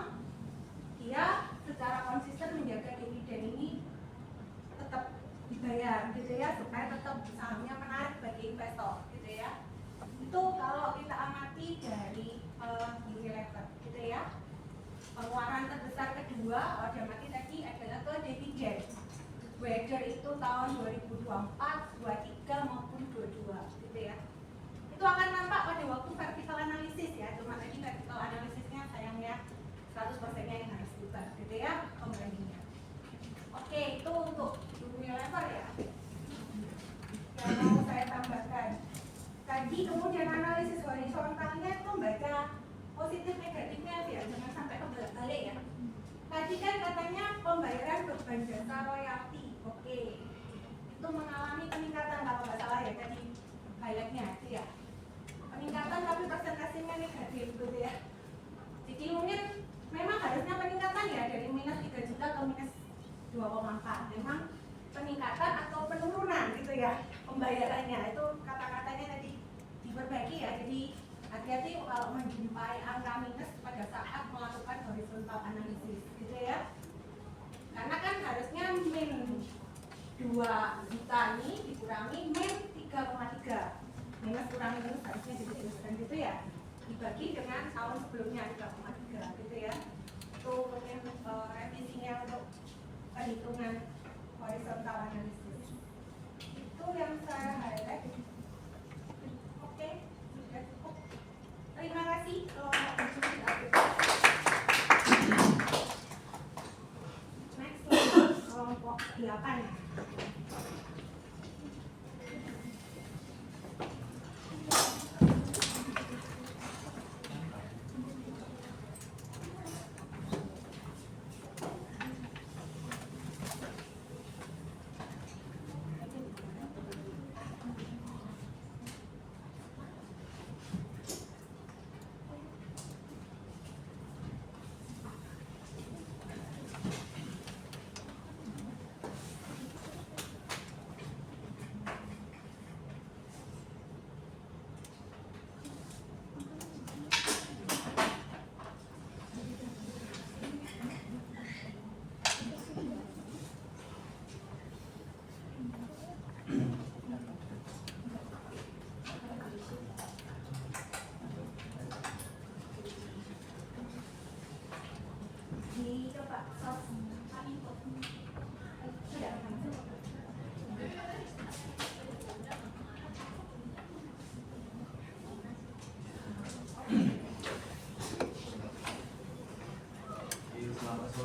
dia secara konsisten menjaga dividen ini tetap dibayar, gitu ya, supaya tetap sahamnya menarik bagi investor, gitu ya. Itu kalau kita amati dari Unilever, gitu ya. Pengeluaran terbesar kedua, kalau diamati tadi adalah ke dividen. Whether itu tahun 2024, 23 maupun 22, gitu ya. Itu akan nampak pada waktu vertical analysis ya. Cuma tadi vertical analisisnya sayangnya 100%-nya yang harus diubah, gitu ya, pembandingnya. Oke, itu untuk Unilever ya. Yang mau saya tambahkan. Tadi kemudian analisis horizontalnya itu membaca positif negatifnya ya, jangan sampai kebalik-balik ya. Tadi kan katanya pembayaran beban jasa royalti, oke, itu mengalami peningkatan kalau nggak salah ya tadi highlightnya itu ya. Peningkatan tapi persentasenya negatif gitu ya. Jadi mungkin memang harusnya peningkatan ya dari minus 3 juta ke minus 2,4. Memang peningkatan atau penurunan gitu ya pembayarannya, itu kata-katanya tadi diperbaiki ya. Jadi hati-hati kalau menjumpai angka minus pada saat melakukan horizontal analysis, gitu ya. Karena kan harusnya min 2 juta ini dikurangi min 3,3, minus kurangi minus harusnya dituliskan gitu ya, dibagi dengan tahun sebelumnya 3,3, gitu ya. Itu mungkin revisinya untuk perhitungan horizontal analysis. Itu yang saya highlight.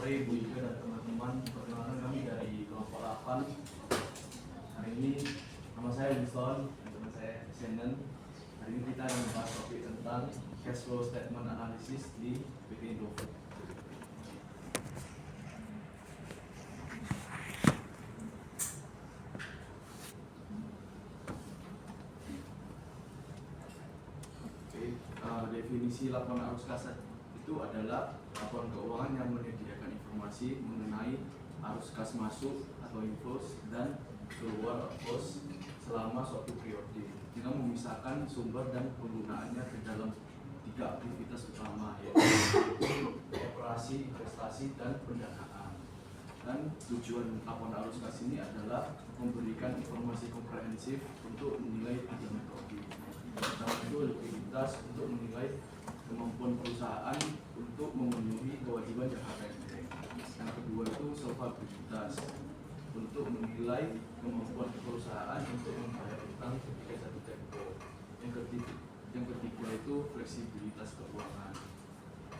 sore Bu Ika dan teman-teman. Perkenalkan kami dari kelompok 8. Hari ini nama saya Winston dan teman saya Shannon. Hari ini kita akan membahas topik tentang cash flow statement analysis di PT Indofood. Definisi laporan arus kas itu adalah laporan keuangan yang menyediakan informasi mengenai arus kas masuk atau inflows dan keluar outflows selama suatu periode dengan memisahkan sumber dan penggunaannya ke dalam 3 aktivitas utama, yaitu operasi, investasi, dan pendanaan. Dan tujuan laporan arus kas ini adalah memberikan informasi komprehensif untuk menilai 3 metode. Pertama itu likuiditas untuk menilai kemampuan perusahaan untuk memenuhi kewajiban jangka pendek. Yang kedua itu solvabilitas untuk menilai kemampuan perusahaan untuk membayar utang ketika jatuh tempo. Yang ketiga itu fleksibilitas keuangan.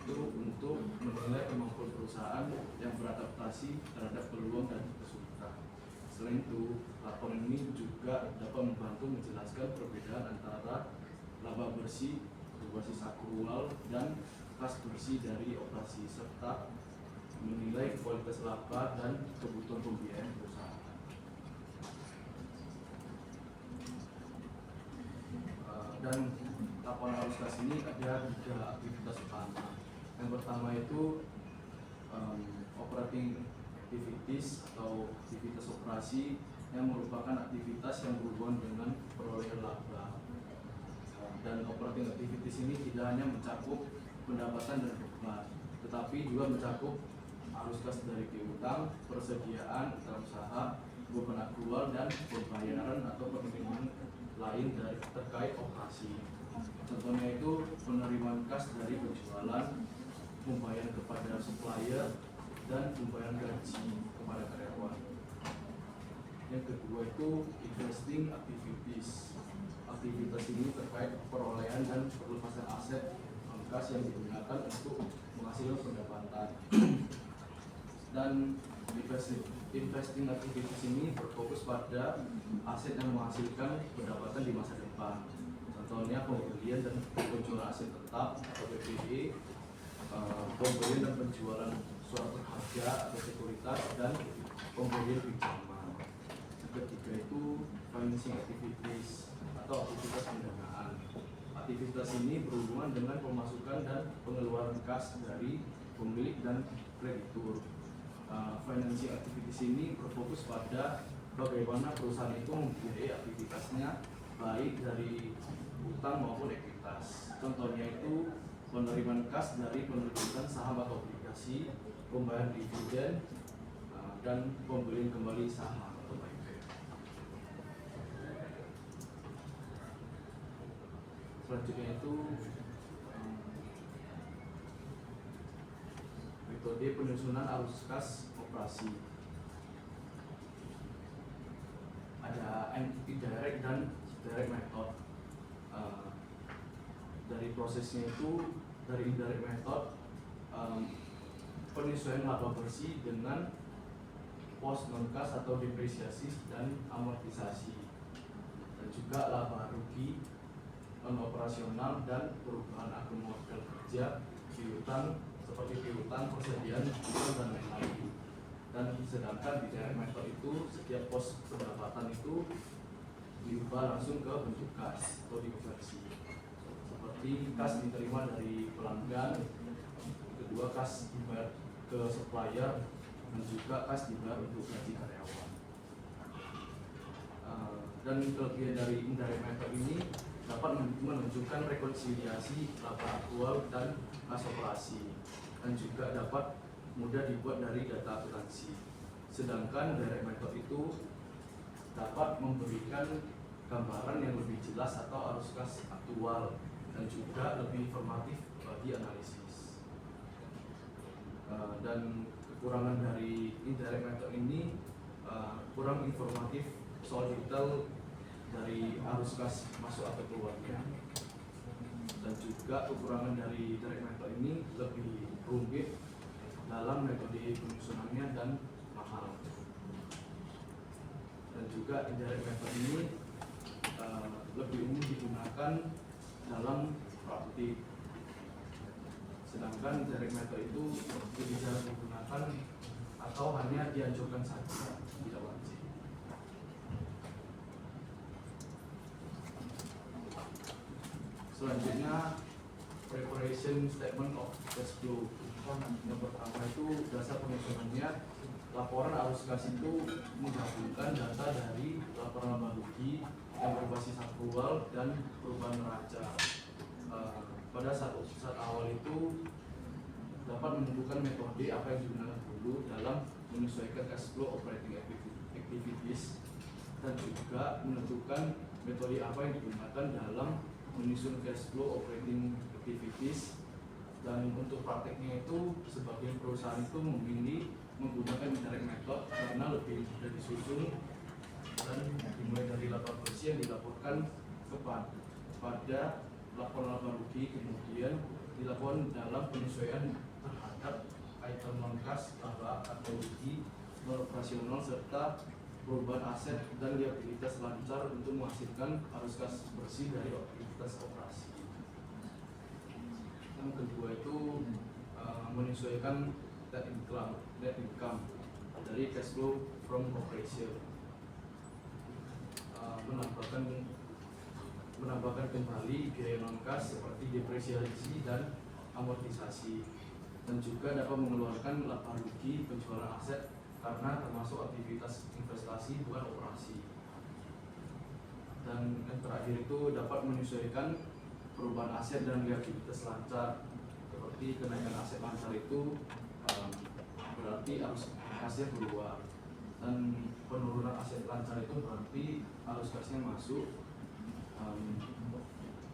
Itu untuk menilai kemampuan perusahaan yang beradaptasi terhadap peluang dan kesulitan. Selain itu, laporan ini juga dapat membantu menjelaskan perbedaan antara laba bersih, berbasis akrual, dan kas bersih dari operasi, serta menilai kualitas laba dan kebutuhan pembiayaan perusahaan. Dan laporan arus kas ini ada 3 aktivitas utama. Yang pertama itu operating activities atau aktivitas operasi yang merupakan aktivitas yang berhubungan dengan perolehan laba. Dan operating activities ini tidak hanya mencakup pendapatan dan beban, tetapi juga mencakup arus kas dari piutang, persediaan usaha, beban akrual, dan pembayaran atau penerimaan lain dari terkait operasi. Contohnya itu penerimaan kas dari penjualan, pembayaran kepada supplier, dan pembayaran gaji kepada karyawan. Yang kedua itu investing activities. Aktivitas ini terkait perolehan dan pelepasan aset kas yang digunakan untuk menghasilkan pendapatan. Dan investing activities ini berfokus pada aset yang menghasilkan pendapatan di masa depan. Contohnya pembelian dan penjualan aset tetap atau PPE, pembelian dan penjualan surat berharga atau sekuritas, dan pembelian pinjaman. Yang ketiga itu financing activities atau aktivitas pendanaan. Aktivitas ini berhubungan dengan pemasukan dan pengeluaran kas dari pemilik dan kreditur. Financing activities ini berfokus pada bagaimana perusahaan itu membiayai aktivitasnya baik dari utang maupun ekuitas. Contohnya itu penerimaan kas dari penerbitan saham atau obligasi, pembayaran dividen, dan pembelian kembali saham atau buyback. Selanjutnya itu metode penyusunan arus kas operasi. Ada indirect dan direct method. Dari prosesnya itu, dari indirect method, penyesuaian laba bersih dengan pos non kas atau depresiasi dan amortisasi, dan juga laba rugi non operasional dan perubahan akun modal kerja, piutang seperti piutang, persediaan, piutang, dan lain-lain. Dan sedangkan di direct method itu setiap pos pendapatan itu diubah langsung ke bentuk kas atau dikonversi, seperti kas diterima dari pelanggan, kedua kas dibayar ke supplier, dan juga kas dibayar untuk gaji karyawan. Dan kelebihan dari indirect method ini dapat menunjukkan rekonsiliasi laba aktual dan kas operasi, dan juga dapat mudah dibuat dari data akuntansi. Sedangkan direct method itu dapat memberikan gambaran yang lebih jelas atau arus kas aktual, dan juga lebih informatif bagi analisis. Dan kekurangan dari indirect method ini kurang informatif soal detail dari arus kas masuk atau keluarnya, dan juga kekurangan dari direct method ini lebih rumit dalam metode penyusunannya dan mahal. Dan juga indirect method ini lebih umum digunakan dalam praktik, sedangkan direct method itu lebih jarang digunakan atau hanya dianjurkan saja, tidak wajib. Selanjutnya preparation statement of cash flow. Yang pertama itu dasar penyusunannya. Laporan arus kas itu menggabungkan data dari laporan laba rugi yang berbasis akrual dan perubahan neraca. Pada saat awal itu dapat menentukan metode apa yang digunakan dulu dalam menyesuaikan cash flow operating activities, dan juga menentukan metode apa yang digunakan dalam menyusun cash flow operating activities. Dan untuk prakteknya itu sebagian perusahaan itu memilih menggunakan indirect method karena lebih mudah disusun dan dimulai dari laba bersih yang dilaporkan kepada laporan laba rugi, kemudian dilakukan dalam penyesuaian terhadap item non kas, laba atau rugi, non operasional serta perubahan aset dan liabilitas lancar untuk menghasilkan arus kas bersih dari aktivitas operasi. Yang kedua itu menyesuaikan net income dari cash flow from operation, menambahkan kembali biaya non kas seperti depresiasi dan amortisasi, dan juga dapat mengeluarkan laba rugi penjualan aset karena termasuk aktivitas investasi bukan operasi. Dan yang terakhir itu dapat menyesuaikan perubahan aset dan liabilitas lancar, seperti kenaikan aset lancar itu berarti arus kasnya keluar, dan penurunan aset lancar itu berarti arus kasnya masuk.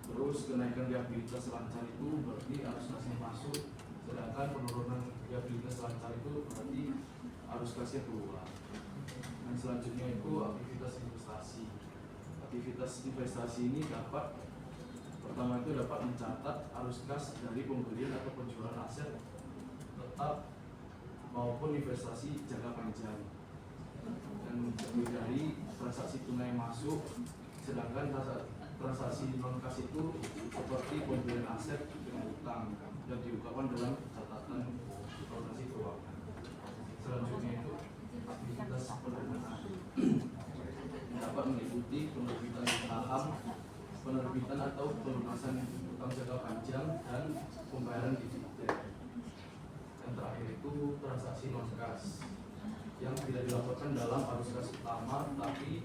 Terus kenaikan liabilitas lancar itu berarti arus kasnya masuk, sedangkan penurunan liabilitas lancar itu berarti arus kasnya keluar. Dan selanjutnya itu aktivitas investasi. Aktivitas investasi ini pertama itu dapat mencatat arus kas dari pembelian atau penjualan aset tetap maupun investasi jangka panjang, dan terdiri dari transaksi tunai masuk, sedangkan transaksi non kas itu seperti pembelian aset dengan utang yang diungkapkan dalam catatan transaksi keuangan. Selanjutnya itu aktivitas pendanaan dapat meliputi penerbitan saham, penerbitan atau pelunasan utang jangka panjang, dan pembayaran dividen. Yang terakhir itu transaksi non kas yang tidak dilaporkan dalam arus kas utama tapi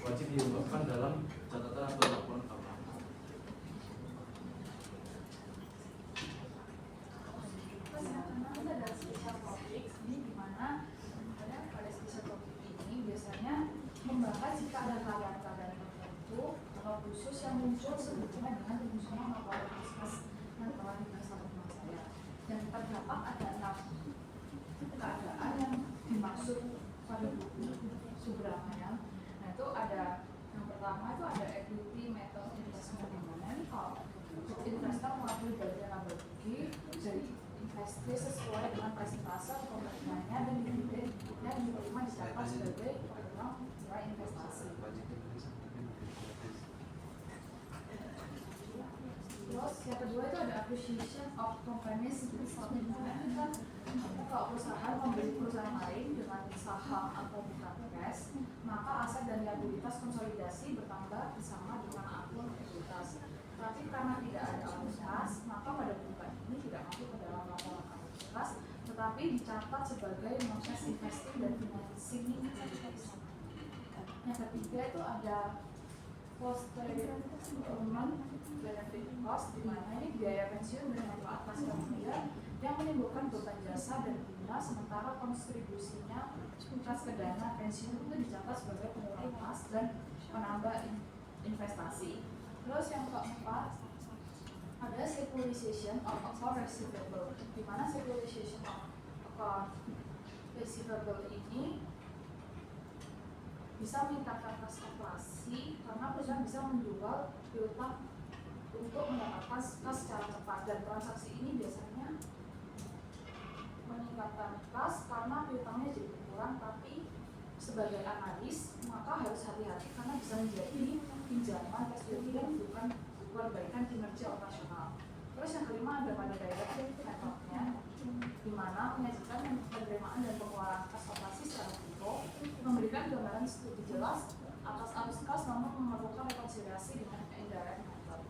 wajib diungkapkan dalam catatan atau laporan keuangan. Kita ada special topik ini di mana pada special topik ini biasanya membahas jika ada keadaan-keadaan tertentu atau khusus yang muncul sebelumnya dengan penyusunan laporan kas dan telah dimasukkan rumah saya. Dan terdapat ada 6 keadaan yang dimaksud pada buku Subrahmanyam. Nah itu ada yang pertama itu ada equity method investment, di mana ini kalau investor mengambil bagian laba rugi jadi investasi sesuai dengan presentase pembeliannya dan dividen yang diterima dicatat sebagai uang nilai investasi. Terus yang kedua itu ada appreciation of companies, kalau perusahaan membeli perusahaan lain dengan saham atau bukan cash, maka aset dan liabilitas konsolidasi bertambah bersama dengan akun ekuitas. Tapi karena tidak ada arus kas, maka pada bukan ini tidak masuk ke dalam laporan arus kas, tetapi dicatat sebagai non-cash investing dan financing activities. Yang ketiga itu ada post-retirement benefit cost, di mana ini biaya pensiun dan manfaat pasca kerja yang menimbulkan beban jasa dan bunga, sementara kontribusinya kas ke dana pensiun itu dicatat sebagai pengurangan kas dan penambah investasi. Terus yang keempat ada securitization of account receivable, di mana securitization of account receivable ini bisa meningkatkan kas operasi karena perusahaan bisa menjual piutang untuk mendapatkan kas secara cepat, dan transaksi ini biasanya meningkatkan kas karena piutangnya jadi berkurang, tapi sebagai analis maka harus hati-hati karena bisa menjadi pinjaman SPV dan bukan perbaikan kinerja operasional. Terus yang kelima ada pada direct networknya, di mana penyajian penerimaan dan pengeluaran kas operasi secara foto memberikan gambaran studi jelas atas arus kas namun memerlukan rekonsiliasi dengan indirect network.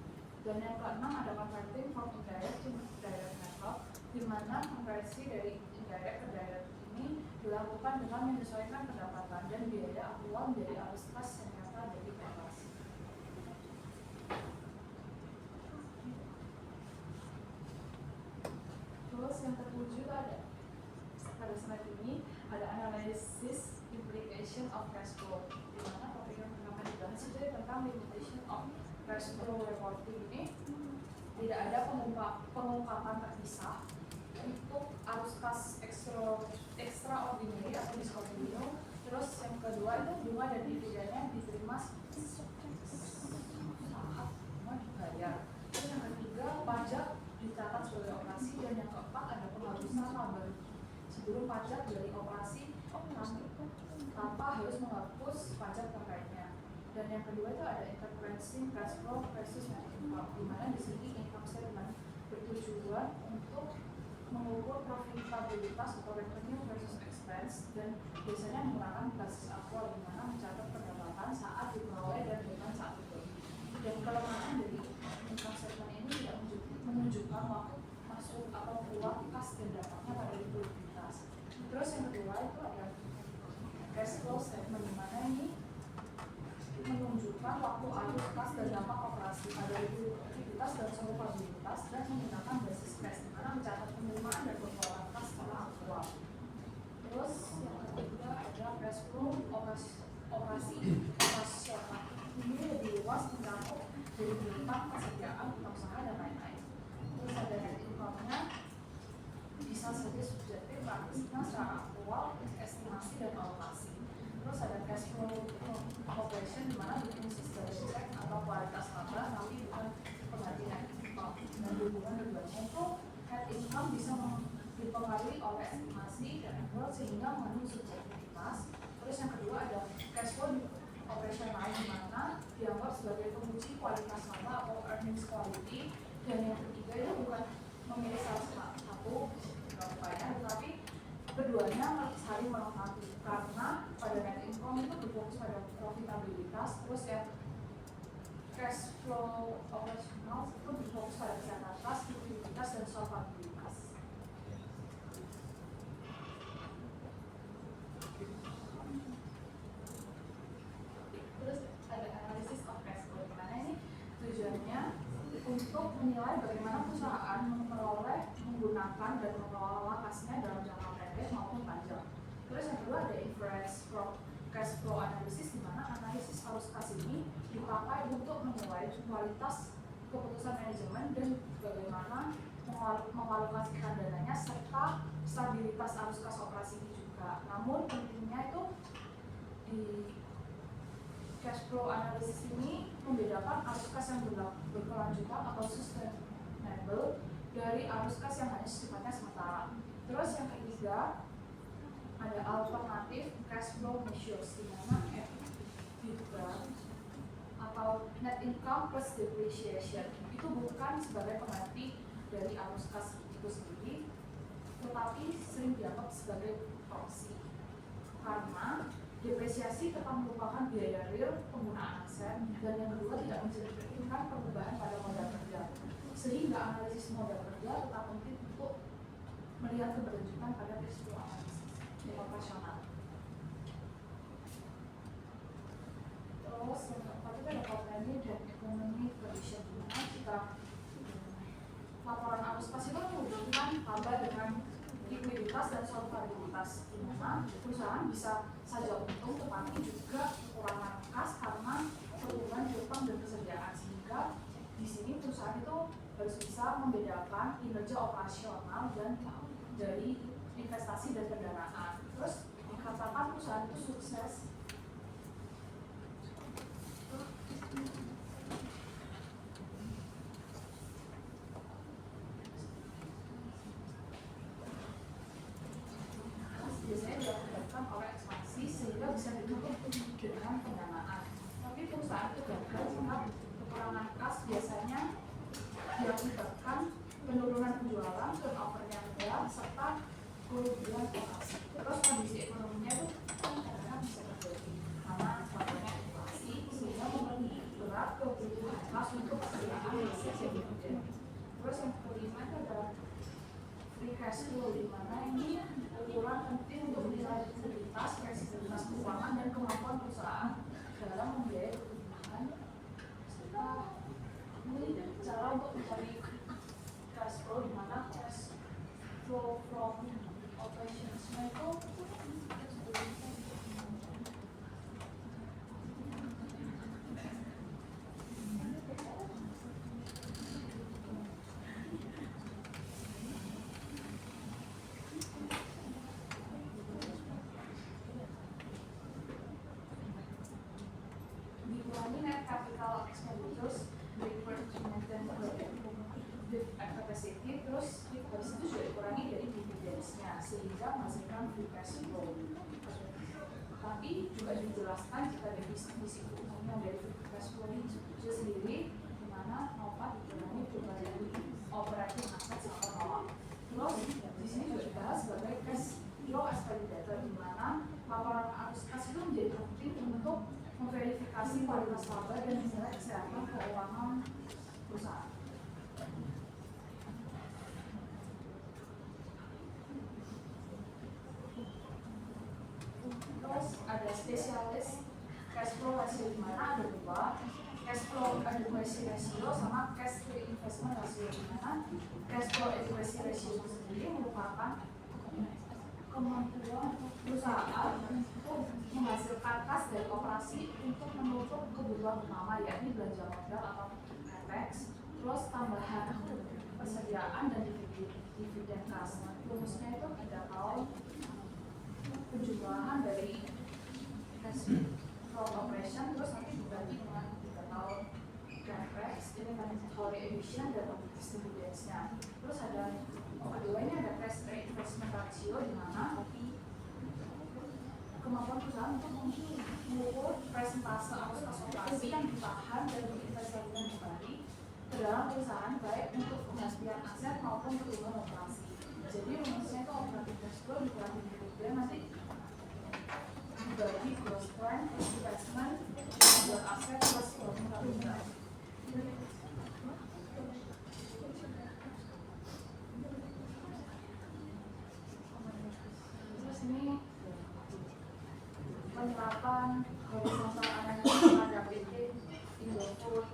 Dan yang keenam ada converting from indirect to direct network, di mana konversi dari indirect ke direct ini dilakukan dengan menyesuaikan pendapatan dan biaya aktual dari arus kas yang nyata dari operasi. Terus yang ketujuh ada pada slide ini ada analysis implication of cash flow, di mana topik yang pertama dibahas itu tentang limitation of cash flow reporting. Ini tidak ada pengungkapan terpisah untuk arus kas extraordinary atau discontinue. Terus yang kedua itu bunga dan dividennya diterima saat bunga dibayar. Terus yang ketiga pajak dicatat sebagai operasi, dan yang keempat ada penghapusan laba sebelum pajak dari operasi tanpa harus menghapus pajak terkaitnya. Dan yang kedua itu ada interpreting cash flow versus net income, di mana di sini income statement bertujuan untuk mengukur profitabilitas atau revenue versus expense, dan biasanya menggunakan basis aktual di mana mencatat pendapatan saat diperoleh dan bukan saat itu. Dan kelemahan dari income statement ini tidak menunjukkan waktu masuk atau keluar kas dan dampaknya pada likuiditas. Terus yang kedua itu ada cash flow statement, di mana ini menunjukkan waktu arus kas dan dampak operasi pada likuiditas dan solvabilitas, dan menggunakan basis cash, di mana mencatat penerimaan dan pengeluaran kas secara aktual. Terus yang ketiga ada cash flow operasi operasional. Ini lebih luas mencakup dari utang, persediaan, usaha dan lain-lain. Terus ada net income-nya bisa saja subjektif, praktisnya secara aktual, estimasi dan alokasi. Terus ada cash flow operation, di mana definisi sebagai cek atau kualitas laba, tapi bukan pengganti net income. Dan hubungan keduanya itu net income bisa dipengaruhi oleh estimasi dan aktual sehingga mengandung subjektivitas. Terus yang kedua ada cash flow operasional, di mana dianggap sebagai penguji kualitas laba atau earnings quality. Dan yang ketiga itu bukan memilih salah satu upaya, tetapi keduanya saling melengkapi, karena pada net income itu berfokus pada profitabilitas. Terus ya cash flow operasional itu berfokus pada kesehatan, likuiditas dan solvabilitas. Terus ada analisis of cash flow, di mana ini tujuannya untuk menilai bagaimana perusahaan memperoleh, menggunakan dan mengelola kasnya dalam jangka pendek maupun panjang. Terus yang kedua ada inference from cash flow analysis, di mana analisis arus kas ini dipakai untuk menilai kualitas keputusan manajemen dan bagaimana mengalokasikan dananya serta stabilitas arus kas operasi ini juga. Namun pentingnya itu di cash flow analysis ini membedakan arus kas yang berkelanjutan atau sustainable dari arus kas yang hanya sifatnya sementara. Terus yang ketiga ada alternatif cash flow measures, di mana EBITDA atau net income plus depreciation itu bukan sebagai pengganti dari arus kas itu sendiri, tetapi sering dianggap sebagai proksi, karena depresiasi tetap merupakan biaya real penggunaan aset, dan yang kedua tidak mencerminkan perubahan pada modal kerja, sehingga analisis modal kerja tetap penting untuk melihat keberlanjutan pada cash flow analisis operasional. Terus yang keempat itu ada company dan economy condition, di mana jika laporan arus kas itu menghubungkan laba dengan likuiditas dan solvabilitas, di mana perusahaan bisa saja untung tetapi juga kekurangan kas karena pertumbuhan utang dan persediaan, sehingga di sini perusahaan itu harus bisa membedakan kinerja operasional dan dari investasi dan pendanaan. Terus dikatakan perusahaan itu sukses mengakibatkan penurunan penjualan, turnover yang rendah, serta kerugian operasi. Terus kondisi ekonominya itu kadang-kadang bisa terjadi karena faktornya inflasi sehingga memperberat kebutuhan kas untuk persediaan hasil dividen. Terus yang kelima itu ada free cash flow, di mana ini ukuran penting untuk menilai likuiditas, fleksibilitas keuangan dan kemampuan perusahaan dalam membiayai kebutuhan. Ini cara untuk mencari cash flow, di mana cash flow from operations itu dikurangi net capital expenditures, required to maintain the capacity, terus habis itu juga dikurangi dari dividends-nya sehingga menghasilkan free cash flow. Tapi juga dijelaskan jika definisi umumnya dari free cash flow itu sendiri, di mana nova dikurangi juga dari operating assets atau NOA. Terus di sini juga dibahas sebagai cash flow as validator, di mana laporan arus kas itu menjadi penting untuk memverifikasi kualitas laba dan menilai kesehatan keuangan perusahaan. Terus ada spesialis cash flow ratio, di mana ada dua, cash flow adequacy ratio sama cash reinvestment ratio, di mana cash flow adequacy ratio itu sendiri merupakan kemampuan perusahaan untuk menghasilkan kas dari operasi untuk menutup kebutuhan utama, yakni belanja modal atau capex, terus tambahan persediaan dan dividen kas. Rumusnya itu 3 tahun penjumlahan dari cash flow operation, terus nanti dibagi dengan 3 tahun capex, ini kan holiday emission dan dividends-nya. Terus ada keduanya ada cash reinvestment ratio, di mana kemampuan perusahaan untuk mengukur presentase arus kas operasi yang ditahan dan berinvestasikan kembali ke dalam perusahaan, baik untuk penggantian aset maupun perubahan operasi. Jadi rumusnya itu operating cash flow dikurangi dividen, nanti dibagi gross plan, investment, pembuat aset, plus working capital. Terus ini penerapan horizontal analysis pada PT Indofood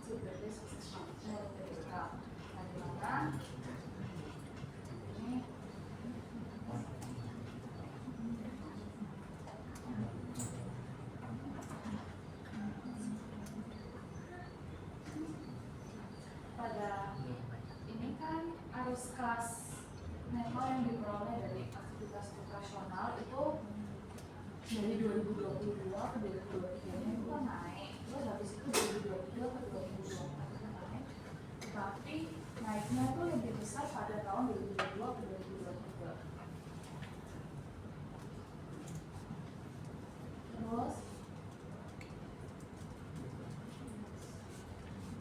sebagai sukses mereka. Nah, di mana ini pada ini kan arus kas neto yang diperoleh dari aktivitas operasional itu dari 2022 ke 2023 itu kan naik, terus habis itu 2022 ke 2024 naik, tapi naiknya itu lebih besar pada tahun 2022 ke 2023. Terus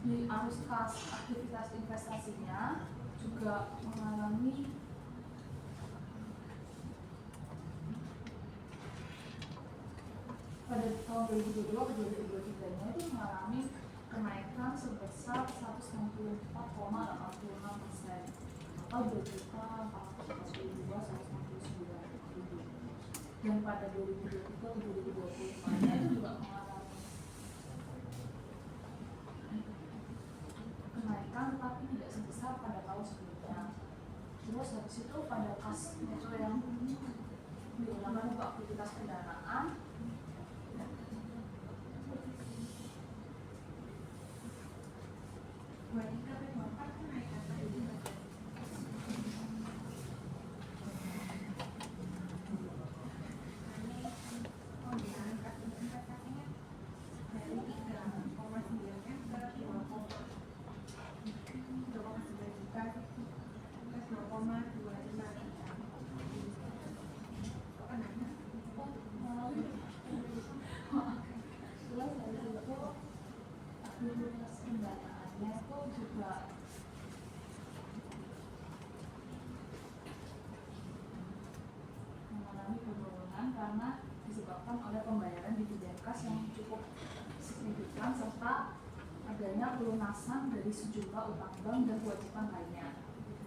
di arus kas aktivitas investasinya juga mengalami pada tahun 2022 ke 2023 nya itu mengalami kenaikan sebesar 164,86% atau 2.442.169. Dan pada 2023 ke 2024 nya itu juga mengalami kenaikan tetapi tidak sebesar pada tahun sebelumnya. Terus habis itu pada kas neto yang digunakan untuk aktivitas pendanaan aktivitas pendanaan besarnya itu juga mengalami penurunan karena disebabkan oleh pembayaran dividen kas yang cukup signifikan serta adanya pelunasan dari sejumlah utang bank dan kewajiban lainnya.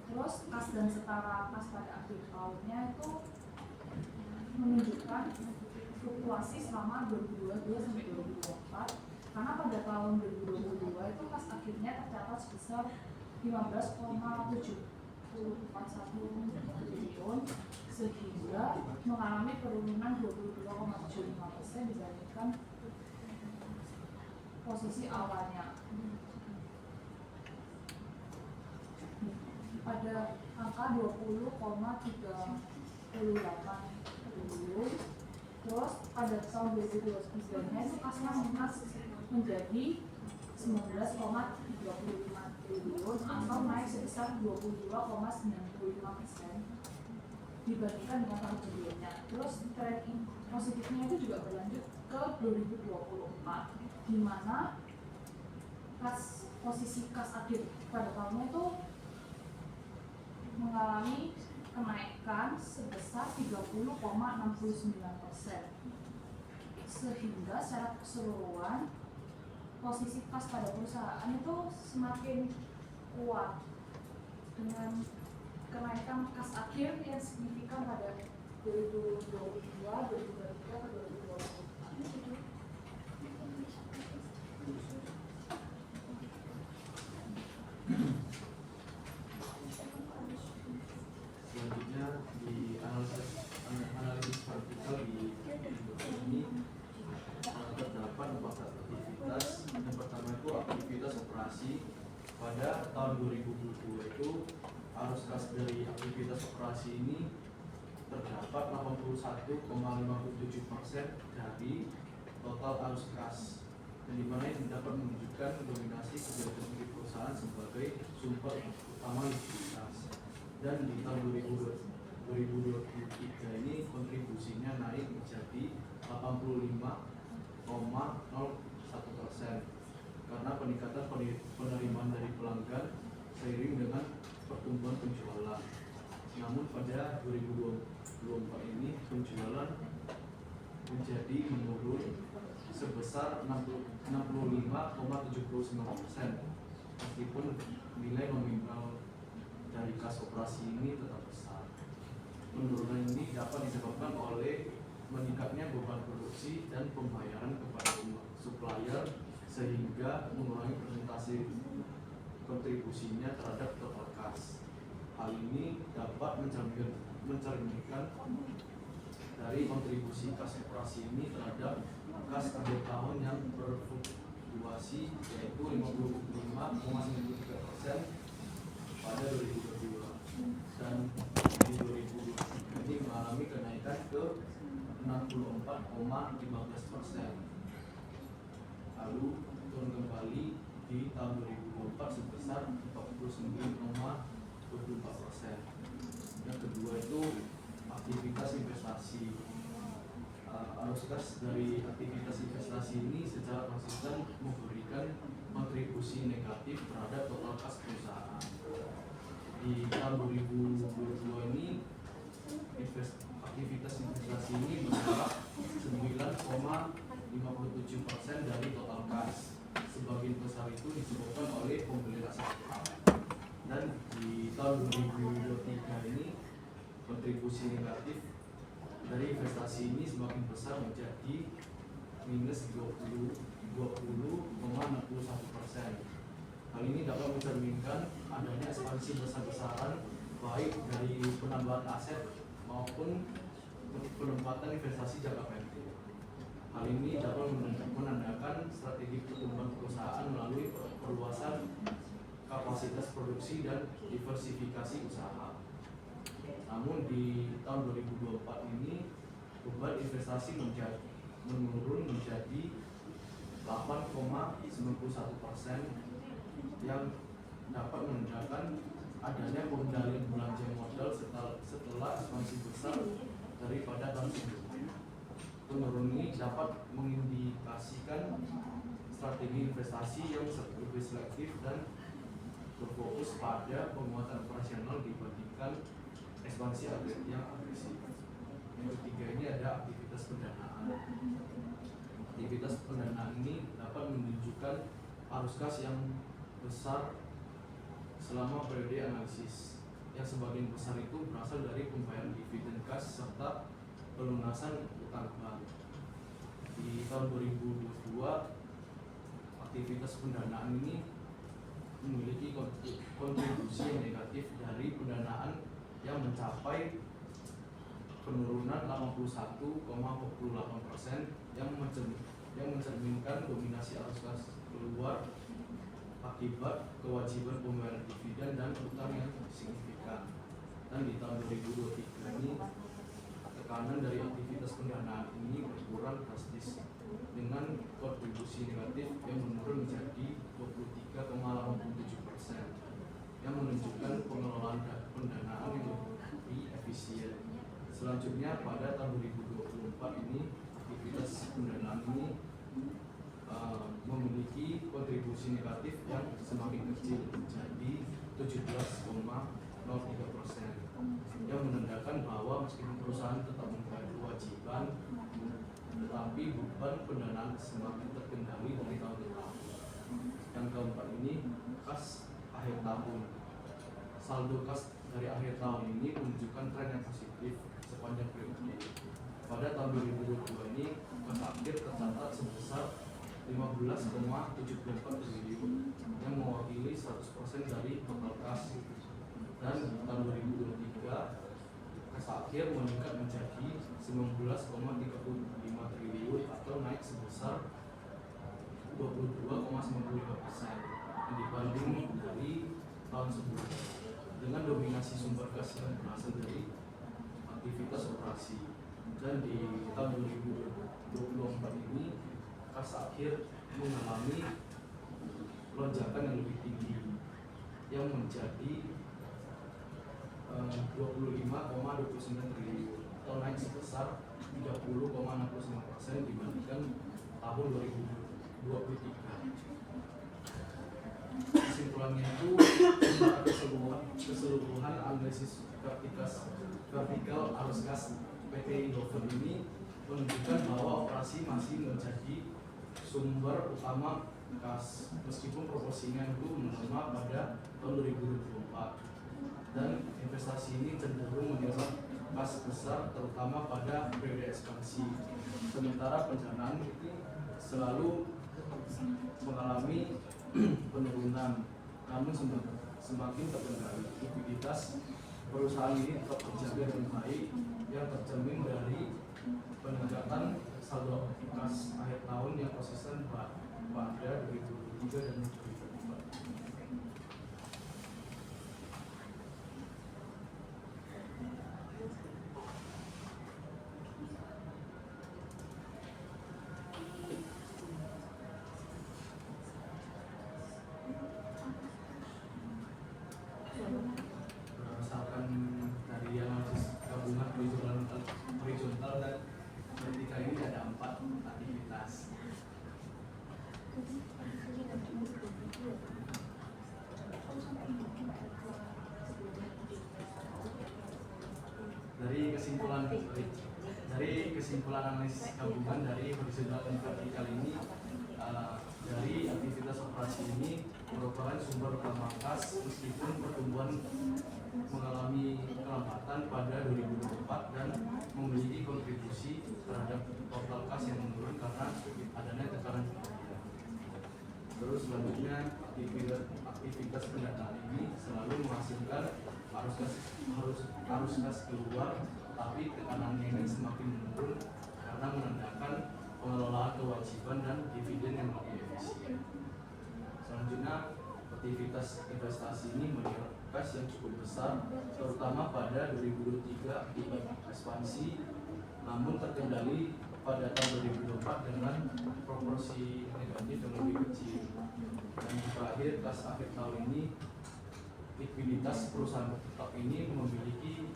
Terus kas dan setara kas pada akhir tahunnya itu menunjukkan fluktuasi selama 2022 sampai 2024 karena pada tahun 2022 itu kas akhirnya tercatat sebesar 15,741 triliun sehingga mengalami penurunan 22,75% dibandingkan posisi awalnya. Pada angka 20,38 triliun. Terus pada tahun 2023 nya itu kasnya menjadi 19,35 triliun atau naik sebesar 22,95% dibandingkan dengan tahun sebelumnya. Terus tren positifnya itu juga berlanjut ke 2024 di mana posisi kas akhir pada tahunnya itu mengalami kenaikan sebesar 30,69%, sehingga secara keseluruhan posisi kas pada perusahaan itu semakin kuat dengan kenaikan kas akhir yang signifikan pada 2022, 2023, ke 2024. Selanjutnya di analisis vertikal di ini terdapat 4 aktivitas. Yang pertama itu aktivitas operasi. Pada tahun 2022 itu arus kas dari aktivitas operasi ini terdapat 81,57% dari total arus kas, dan di mana ini dapat menunjukkan dominasi kegiatan di perusahaan sebagai sumber utama likuiditas. Dan di tahun 2023 ini kontribusinya naik menjadi 85,01% karena peningkatan penerimaan dari pelanggan seiring dengan pertumbuhan penjualan. Namun pada 2024 ini penjualan menjadi menurun sebesar 65,79%, meskipun nilai nominal dari kas operasi ini tetap besar. Penurunan ini dapat disebabkan oleh meningkatnya beban produksi dan pembayaran kepada supplier sehingga mengurangi persentase kontribusinya terhadap total kas. Hal ini dapat mencerminkan dari kontribusi kas operasi ini terhadap kas akhir tahun yang berfluktuasi yaitu 55,93% pada 2022 dan di 2023 ini mengalami kenaikan ke 64,15%, lalu turun kembali di tahun 2024 sebesar 49,24%. Yang kedua itu aktivitas investasi. Arus kas dari aktivitas investasi ini secara konsisten memberikan kontribusi negatif terhadap total kas perusahaan. Di tahun 2022 ini aktivitas investasi ini mencapai 9,57% dari total kas. Sebagian besar itu disebabkan oleh pembelian aset. Dan di tahun 2023 ini kontribusi negatif dari investasi ini semakin besar menjadi minus 20,61%. Hal ini dapat mencerminkan adanya ekspansi besar-besaran baik dari penambahan aset maupun penempatan investasi jangka pendek. Hal ini dapat menandakan strategi pertumbuhan perusahaan melalui perluasan kapasitas produksi dan diversifikasi usaha. Namun di tahun 2024 ini beban investasi menurun menjadi 8,91%, yang dapat menandakan adanya pengendalian belanja modal setelah ekspansi besar daripada tahun sebelumnya. Penurunan ini dapat mengindikasikan strategi investasi yang lebih selektif dan berfokus pada penguatan operasional dibandingkan ekspansi yang agresif. Yang ketiga ini ada aktivitas pendanaan. Aktivitas pendanaan ini dapat menunjukkan arus kas yang besar selama periode analisis, yang sebagian besar itu berasal dari pembayaran dividen kas serta pelunasan utang bank. Di tahun 2022, aktivitas pendanaan ini memiliki kontribusi yang negatif dari pendanaan yang mencapai penurunan 81,48% yang mencerminkan dominasi arus kas keluar akibat kewajiban pembayaran dividen dan utang yang signifikan. Dan di tahun 2023 ini tekanan dari aktivitas pendanaan ini berkurang drastis dengan kontribusi negatif yang menurun menjadi 23,87%, yang menunjukkan pengelolaan pendanaan yang lebih efisien. Selanjutnya pada tahun 2024 ini aktivitas pendanaan ini memiliki kontribusi negatif yang semakin kecil menjadi 17,03%, yang menandakan bahwa meskipun perusahaan tetap membayar kewajiban, tetapi beban pendanaan semakin terkendali dari tahun ke tahun. Yang keempat ini kas akhir tahun. Saldo kas dari akhir tahun ini menunjukkan tren yang positif sepanjang periode. Pada tahun 2022 ini kas akhir tercatat sebesar 15,74 triliun yang mewakili 100% dari total kas. Dan di tahun 2023 kas akhir meningkat menjadi 19,35 triliun atau naik sebesar 22,95% dibanding dari tahun sebelumnya, dengan dominasi sumber gas yang berasal dari aktivitas operasi. Dan di tahun 2024 ini kas akhir mengalami lonjakan yang lebih tinggi yang menjadi 25,29 triliun atau naik sebesar 30,69% dibandingkan tahun 2023. Kesimpulannya itu keseluruhan analisis vertikal arus kas PT Indofood ini menunjukkan bahwa operasi masih menjadi sumber utama kas, meskipun proporsinya itu melemah pada tahun 2024, dan investasi ini cenderung menyerap kas besar terutama pada periode ekspansi, sementara pendanaan itu selalu mengalami penurunan, namun semakin terkendali. Likuiditas perusahaan ini tetap terjaga dengan baik, yang tercermin dari peningkatan saldo kas akhir tahun yang konsisten pada 2023 dan 2024. Berdasarkan dari analisis gabungan horizontal dan vertikal ini ada 4 aktivitas. Dari kesimpulan analisis gabungan dari horizontal dan vertikal ini, dari aktivitas operasi ini merupakan sumber utama kas, meskipun pertumbuhan mengalami kelambatan pada 2024 dan memiliki kontribusi terhadap total kas yang menurun karena adanya tekanan. Terus selanjutnya aktivitas pendanaan ini selalu menghasilkan arus kas keluar, tapi tekanannya ini semakin menurun karena menandakan pengelolaan kewajiban dan dividen yang lebih efisien. Selanjutnya aktivitas investasi ini menyerap kas yang cukup besar, terutama pada 2023 akibat ekspansi, namun terkendali pada tahun 2024 dengan proporsi negatif yang lebih kecil. Dan terakhir, kas akhir tahun ini, likuiditas perusahaan tetap ini memiliki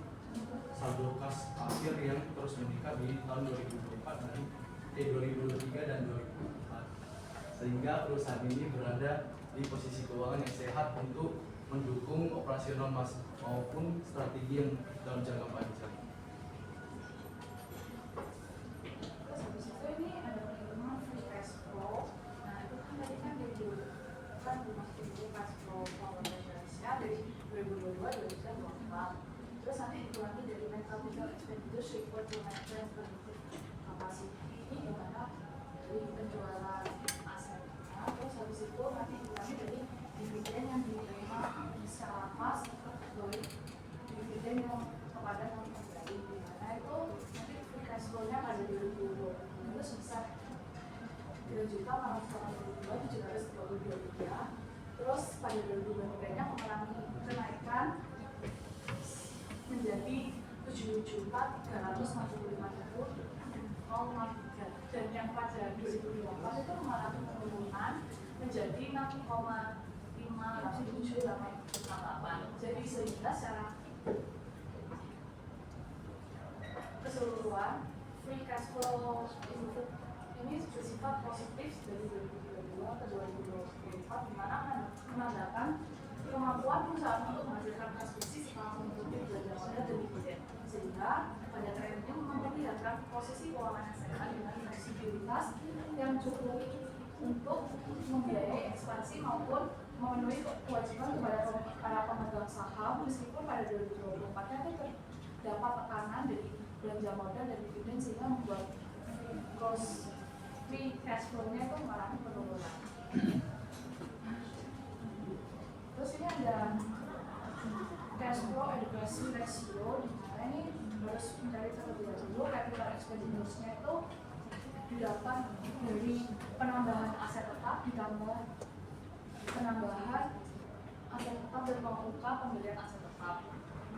saldo kas akhir yang terus meningkat di tahun 2023 dan 2024. sehingga perusahaan ini berada di posisi keuangan yang sehat untuk mendukung operasional maupun strategi yang dalam jangka panjang. Terus habis itu ini ada perhitungan free cash flow. Nah itu kan tadi kan kan dimasukin dulu cash flow ratio dari 2022 2024. Terus nanti dikurangi dari net capital expenditures report to maintenance productive capacity, ini gimana dari penjualan asetnya. Terus habis itu nanti dikurangi dari dividen yang diterima secara pas dari dividen yang kepada non-pembeli, dimana itu nanti free cash flow-nya pada 2020 itu sebesar 3.482.722. Terus pada 2023 nya mengalami kenaikan menjadi 7.365.003, dan yang pada 2024 itu mengalami penurunan menjadi 6,58788. Jadi sehingga secara keseluruhan free cash flow ini bersifat positif dari 2022 ke 2024, di mana menandakan kemampuan perusahaan untuk menghasilkan kas bersih setelah mengikuti belanja modal dan dividen, sehingga pada tren ini memperlihatkan posisi keuangan yang sehat dengan fleksibilitas yang cukup untuk membiayai ekspansi maupun memenuhi kewajiban kepada para pemegang saham, meskipun pada 2024 nya terdapat tekanan dari belanja modal dan dividen sehingga membuat gross free cash flow-nya itu mengalami penurunan. Terus ini ada cash flow adequacy ratio, di mana ini harus mencari terlebih dahulu capital expenditures-nya itu didapat dari penambahan aset tetap ditambah penambahan aset tetap dan pembuka pembelian aset tetap.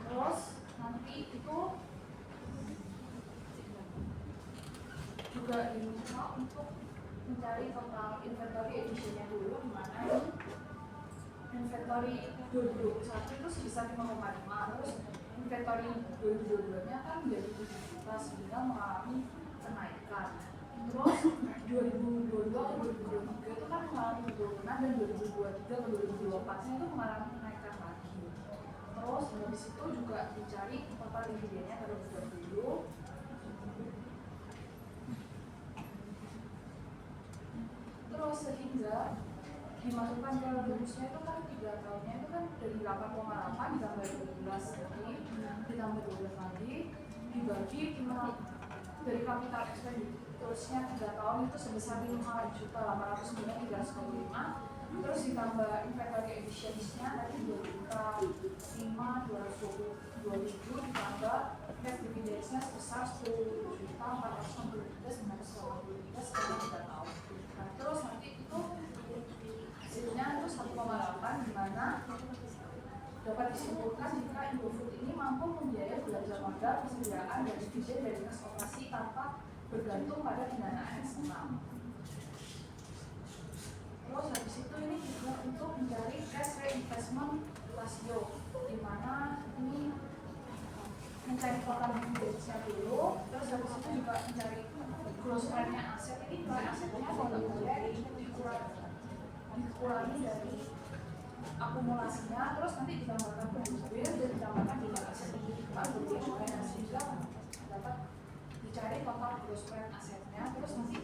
Terus nanti itu juga diminta untuk mencari total inventory addition-nya dulu, di mana ini inventory 2021 itu sebesar 5,5, terus inventory 2022 nya kan menjadi 7 juta sehingga mengalami kenaikan. Terus 2022 ke 2023 itu kan mengalami penurunan, dan 2023 ke 2024 nya itu mengalami kenaikan lagi. Terus dari situ juga dicari total dividennya terlebih dahulu. Terus sehingga dimasukkan ke rumusnya itu kan 3 tahunnya itu kan dari 8,8 ditambah 12 lagi, ditambah 12 lagi, dibagi dari capital expenditure-nya 3 tahun itu sebesar 5.809.325. Terus ditambah inventory additions-nya tadi 2.5.222.000, ditambah cash dividends-nya sebesar 10.463.983 selama 3 tahun. Nah, terus nanti itu hasilnya itu 1,8, di mana dapat disimpulkan jika Indofood ini mampu membiayai belanja modal persediaan dan dividen dari kas operasi tanpa bergantung pada pendanaan eksternal. Terus habis itu ini juga untuk mencari cash reinvestment ratio, di mana ini mencari total dividendnya dulu. Terus habis itu juga mencari gross rent-nya aset. Ini asetnya kalau boleh dikurangi dari akumulasinya, terus nanti ditambahkan goodwill dan ditambahkan dengan aset individual, sehingga dapat dicari total gross rent asetnya. Terus nanti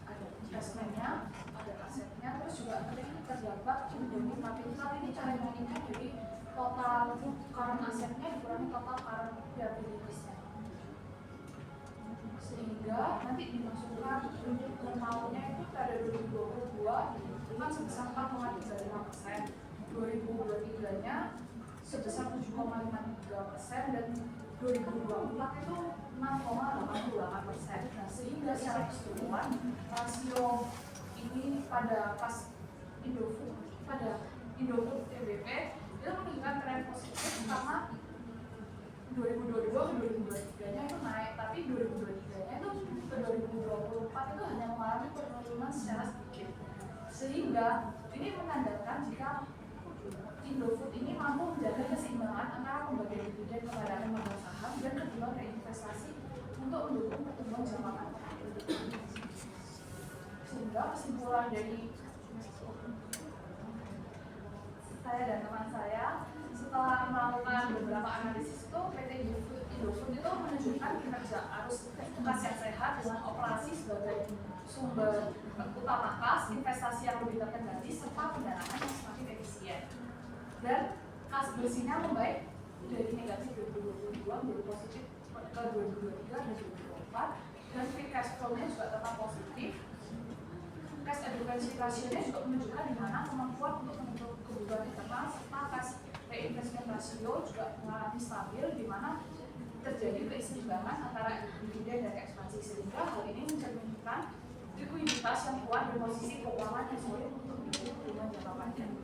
ada investmentnya, ada asetnya, terus juga nanti terdapat industri kapital. Ini cara menghitungnya dari total current asetnya dikurangi total current liabilities-nya, sehingga nanti dimasukkan untuk tahunnya itu pada 2022 itu kan sebesar 4,35%, 2023 nya sebesar 7,53%, dan 2024 itu 6,88%. Nah, sehingga secara keseluruhan rasio ini pada pas Indofood TBP itu menunjukkan tren positif, karena 2022 ke 2023 nya itu naik, tapi 2023 nya itu ke 2024 itu hanya mengalami penurunan secara sedikit, sehingga ini menandakan jika Indofood ini mampu menjaga keseimbangan antara pembagian dividen kepada pemegang saham dan kedua reinvestasi untuk mendukung pertumbuhan jangka panjang. Sehingga kesimpulan dari saya dan teman saya setelah melakukan beberapa analisis itu, PT Indofood itu menunjukkan kinerja arus kas yang sehat dengan operasi sebagai sumber utama kas, investasi yang lebih terkendali, serta pendanaan yang semakin efisien. Dan kas bersihnya membaik dari negatif 2022 menjadi positif ke 2023 dan 2024, dan free cash flow-nya juga tetap positif. Cash education ratio-nya juga menunjukkan di mana kemampuan untuk menutup kebutuhan internal, serta cash reinvestment ratio juga mengalami stabil, di mana terjadi keseimbangan antara dividen dan ekspansi, sehingga hal ini mencerminkan likuiditas yang kuat dan posisi keuangan yang solid untuk mendukung hubungan jangka panjang.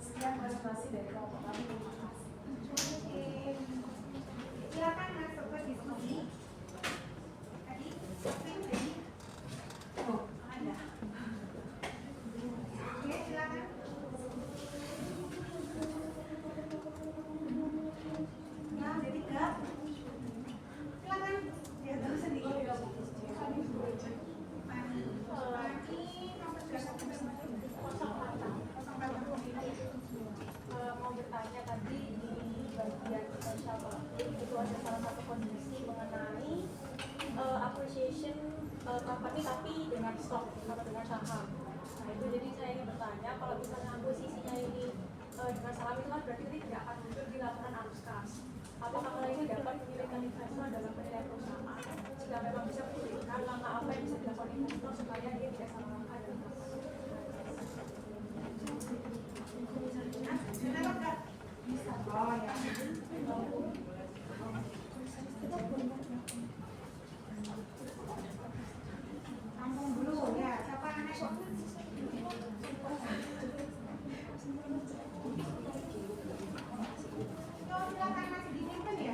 Sekian presentasi dari kelompok kami. Terima kasih. Oke. Silakan masuk ke diskusi. Tadi, tadi. Oh, ada. Oke, silakan. Nah, jadi Kak. Silakan. Ya, terus sendiri. Mau bertanya tadi di bagian financial politik itu ada salah satu kondisi mengenai appreciation company tapi dengan stock atau dengan saham. Nah itu jadi saya ingin bertanya, kalau misalnya posisinya ini dengan saham itu kan berarti ini tidak akan muncul di laporan arus kas. Apakah hal ini dapat menyulitkan investor dalam penilaian perusahaan? Jika memang bisa menyulitkan, langkah apa yang bisa dilakukan investor supaya dia tidak salah langkah dalam Oh ya. Tampung dulu ya. Siapa next? Silakan masih disimpan ya.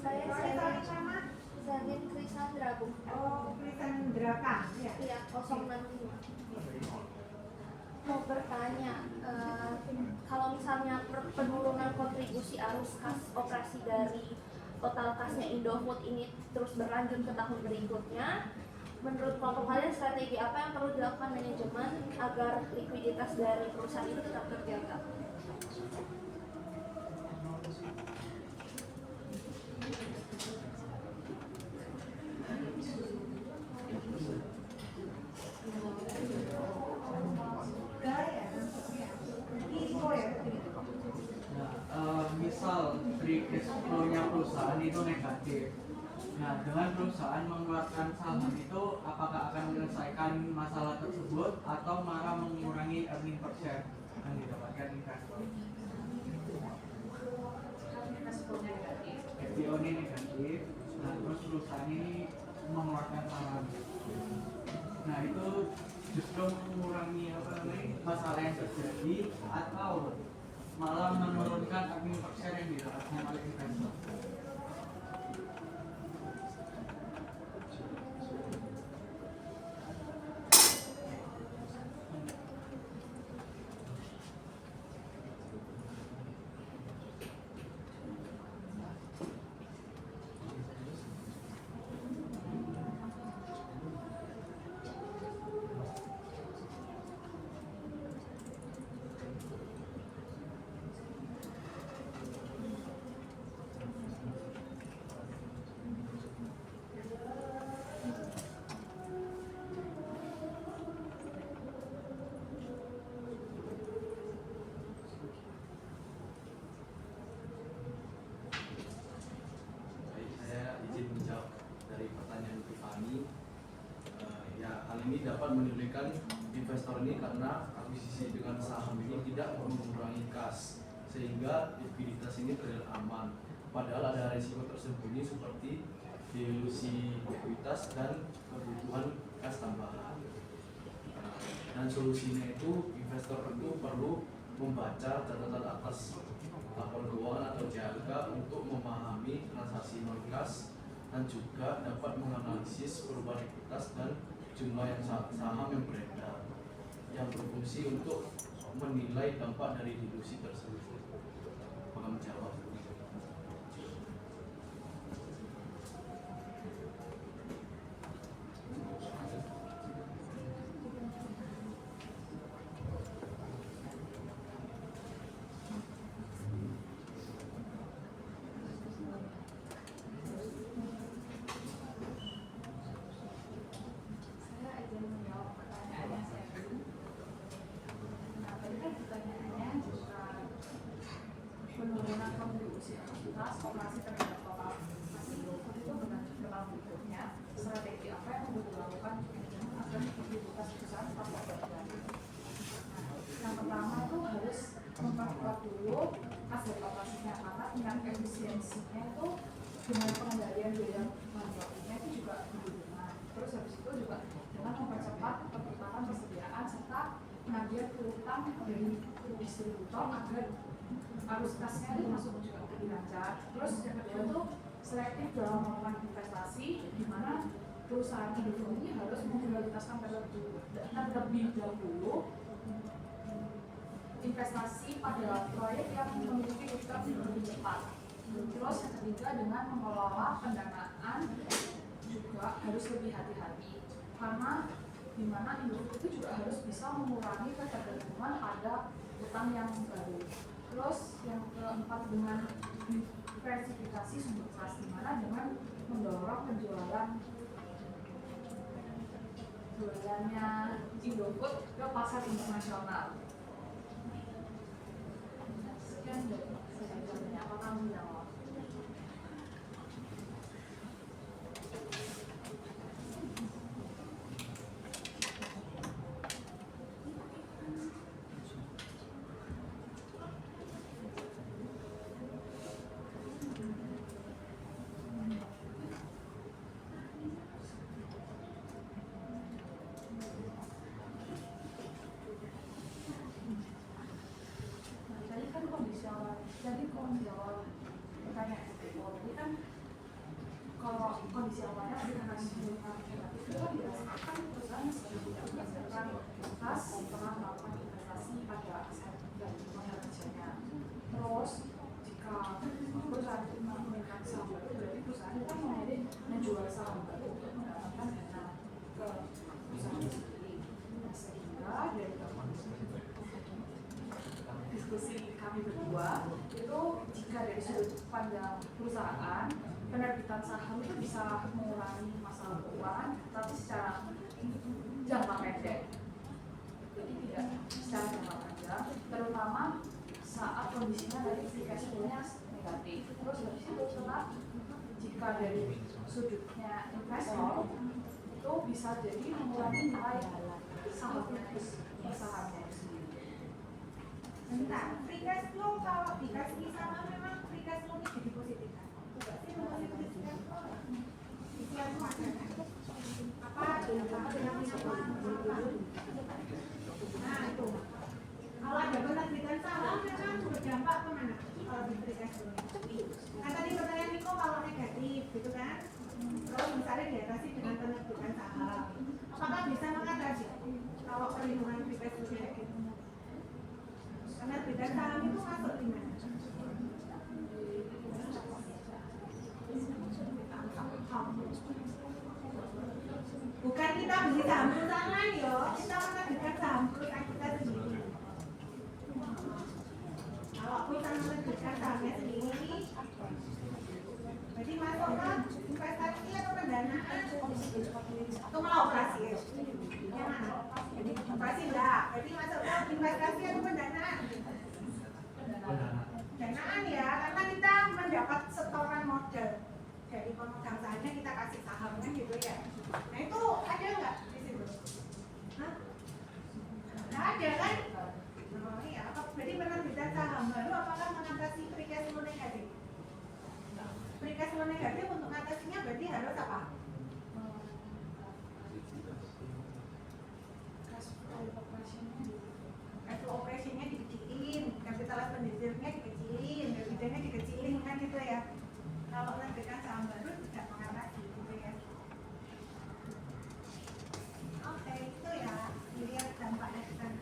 Saya Zanin Krisandra, Bu. Oh, Krisandra Kang. Ya. Iya, 065. Mau bertanya, kalau misalnya penurunan kontribusi arus kas operasi dari total kasnya Indofood ini terus berlanjut ke tahun berikutnya, menurut kelompok kalian strategi apa yang perlu dilakukan manajemen agar likuiditas dari perusahaan itu tetap terjaga? Misal free cash flow-nya perusahaan itu negatif. Nah, dengan perusahaan mengeluarkan saham itu, apakah akan menyelesaikan masalah tersebut atau malah mengurangi earning per share yang didapatkan investor? FPO ini negatif, nah terus perusahaan ini mengeluarkan saham. Nah itu justru mengurangi masalah yang terjadi atau malah menurunkan earning per share yang didapatkan oleh investor. Ini dapat menyulitkan investor ini karena akuisisi dengan saham ini tidak mengurangi kas, sehingga likuiditas ini terlihat aman. Padahal ada risiko tersembunyi seperti dilusi likuiditas dan kebutuhan kas tambahan. Dan solusinya itu investor itu perlu membaca catatan atas laporan keuangan atau JLK untuk memahami transaksi non kas dan juga dapat menganalisis perubahan likuiditas dan jumlah yang saham yang beredar yang berfungsi untuk menilai dampak dari dilusi tersebut? Apakah menjawab? Saya izin menjawab pertanyaannya saya dulu. Nah, tadi kan pertanyaannya jika penurunan kontribusi atas operasi terhadap total masih itu dengan dalam berikutnya strategi apa yang perlu dilakukan agar likuiditas perusahaan tetap terjaga. Nah, yang pertama itu harus memperkuat dulu hasil operasinya karena tingkat efisiensinya itu dengan pengendalian biaya bahan bakunya itu juga dibutuhkan. Terus habis itu juga dengan mempercepat perputaran persediaan serta mengambil piutang dari distributor agar arus kasnya itu masuk juga lebih lancar. Terus yang kedua itu selektif dalam melakukan investasi, di mana perusahaan Indofood ini harus memprioritaskan terlebih dahulu investasi pada proyek yang memiliki return lebih cepat. Terus yang ketiga dengan mengelola pendanaan juga harus lebih hati-hati karena di mana Indofood itu juga harus bisa mengurangi ketergantungan pada utang yang baru. Terus yang keempat dengan diversifikasi sumber kas, di mana dengan mendorong jualannya Indofood ke pasar internasional. Sekian dari saya jawabannya. Apa kamu jawab? Tadi kan kondisi awal, jadi kondisi awal pertanyaan itu, jadi kan kalau kondisi awalnya dengan hasil negatif itu kan dirasakan perusahaan sudah tidak menghasilkan kas setelah melakukan investasi pada aset dan modal kerjanya. Terus jika perusahaan itu menginginkan saham baru, berarti perusahaan itu kan memilih menjual saham baru untuk mendapatkan dana ke perusahaan sendiri. Nah, sehingga dari diskusi kami berdua itu jika dari sudut pandang perusahaan penerbitan saham itu bisa mengurangi masalah keuangan tapi secara jangka pendek, jadi tidak secara jangka panjang, terutama saat kondisinya dari free cash flow-nya negatif. Terus dari situ setelah jika dari sudutnya investor itu bisa jadi mengurangi nilai sahamnya sendiri. Bentar, free cash flow kalau dikasih sama memang free cash flow-nya jadi positif kan? Enggak sih, positif free cash flow. Isian itu ada kan? Apa nah itu. Kalau ada penerbitan saham memang berdampak kemana? Kalau di free cash flow-nya. Nah tadi pertanyaan Niko kalau negatif gitu kan? Terus misalnya diatasi dengan penerbitan saham. Apakah bisa mengatasi kalau perlindungan free cash flow-nya gitu? Karena beda saham itu masuk di mana? Bukan kita beli saham perusahaan lain ya, kita menerbitkan saham perusahaan kita sendiri. Kalau perusahaan menerbitkan sahamnya sendiri, berarti masuk ke investasi atau pendanaan atau malah operasi ya? Yang mana? Operasi enggak, berarti masuk ke investasi atau pendanaan? Pendanaan ya, karena kita mendapat setoran modal dari pemegang sahamnya, kita kasih sahamnya gitu ya. Nah itu ada nggak di situ? Hah? Nggak ada kan? Oh iya, berarti penerbitan saham baru apakah mengatasi free cash flow negatif? Free cash flow negatif untuk mengatasinya berarti harus apa? Cash flow operasinya dikecilin, capital expenditure-nya dikecilin, dividennya dikecilin kan gitu ya. Kalau menerbitkan saham baru tidak mengatasi gitu ya. Oke, itu ya. Lihat dampaknya ke sana.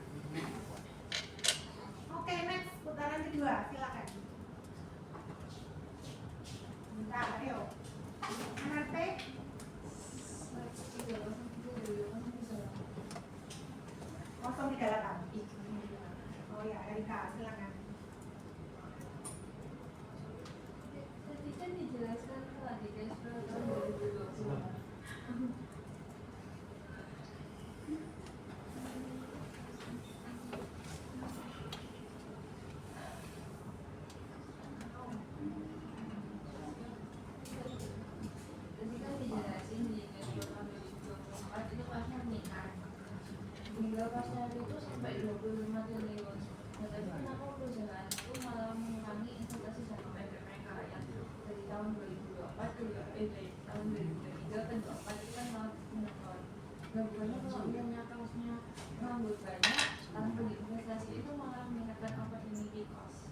tahun 2023 ke 24 itu kan malah menurun. Nah bukannya kalau misalnya kaosnya nganggur banyak, tanpa pergi investasi itu malah meningkatkan opportunity cost.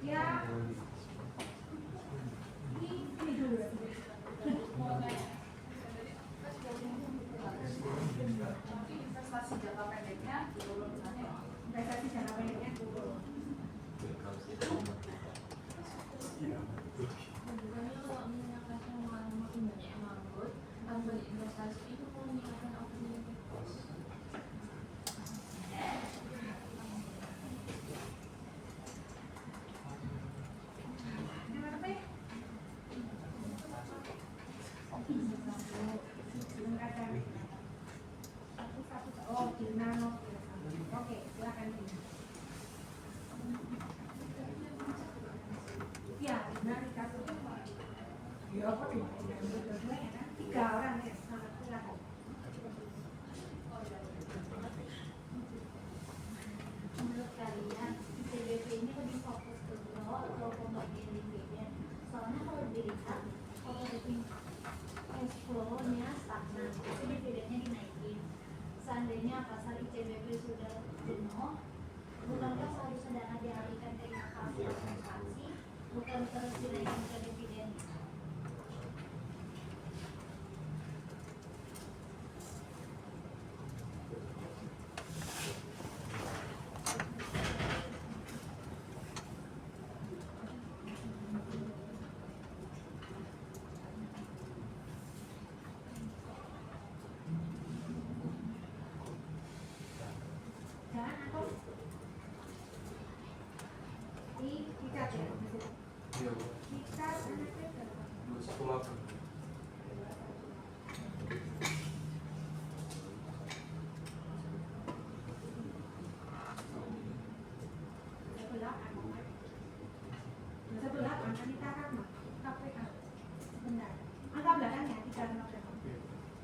Ya, ini dulu ya. investasi jangka pendeknya turun misalnya Investasi jangka pendeknya turun. Bukannya kalau misalnya kasnya malah makin banyak yang nganggur, tanpa investasi itu mau meningkatkan opportunity cost. Ini apa ya? Oh, Nano. Oke, silakan. Ya, dari kasus. Ya, apa nih? Dua-duanya kan? 3 orang ya, silakan. Menurut kalian ICBP ini lebih fokus ke grow atau pembagian dividen? Soalnya kalau dilihat operating cash flow-nya stagnan, tapi dividennya dinaikin. Seandainya pasar ICBP sudah jenuh, bukankah seharusnya dana dialihkan ke inovasi atau ekspansi, bukan terus dinaikkan ke dividen? Jangan atau dicat ya. Iya, Dicat anaknya ke 218. sebelah kan kita kan KPK. Benar. Angka belakangnya 3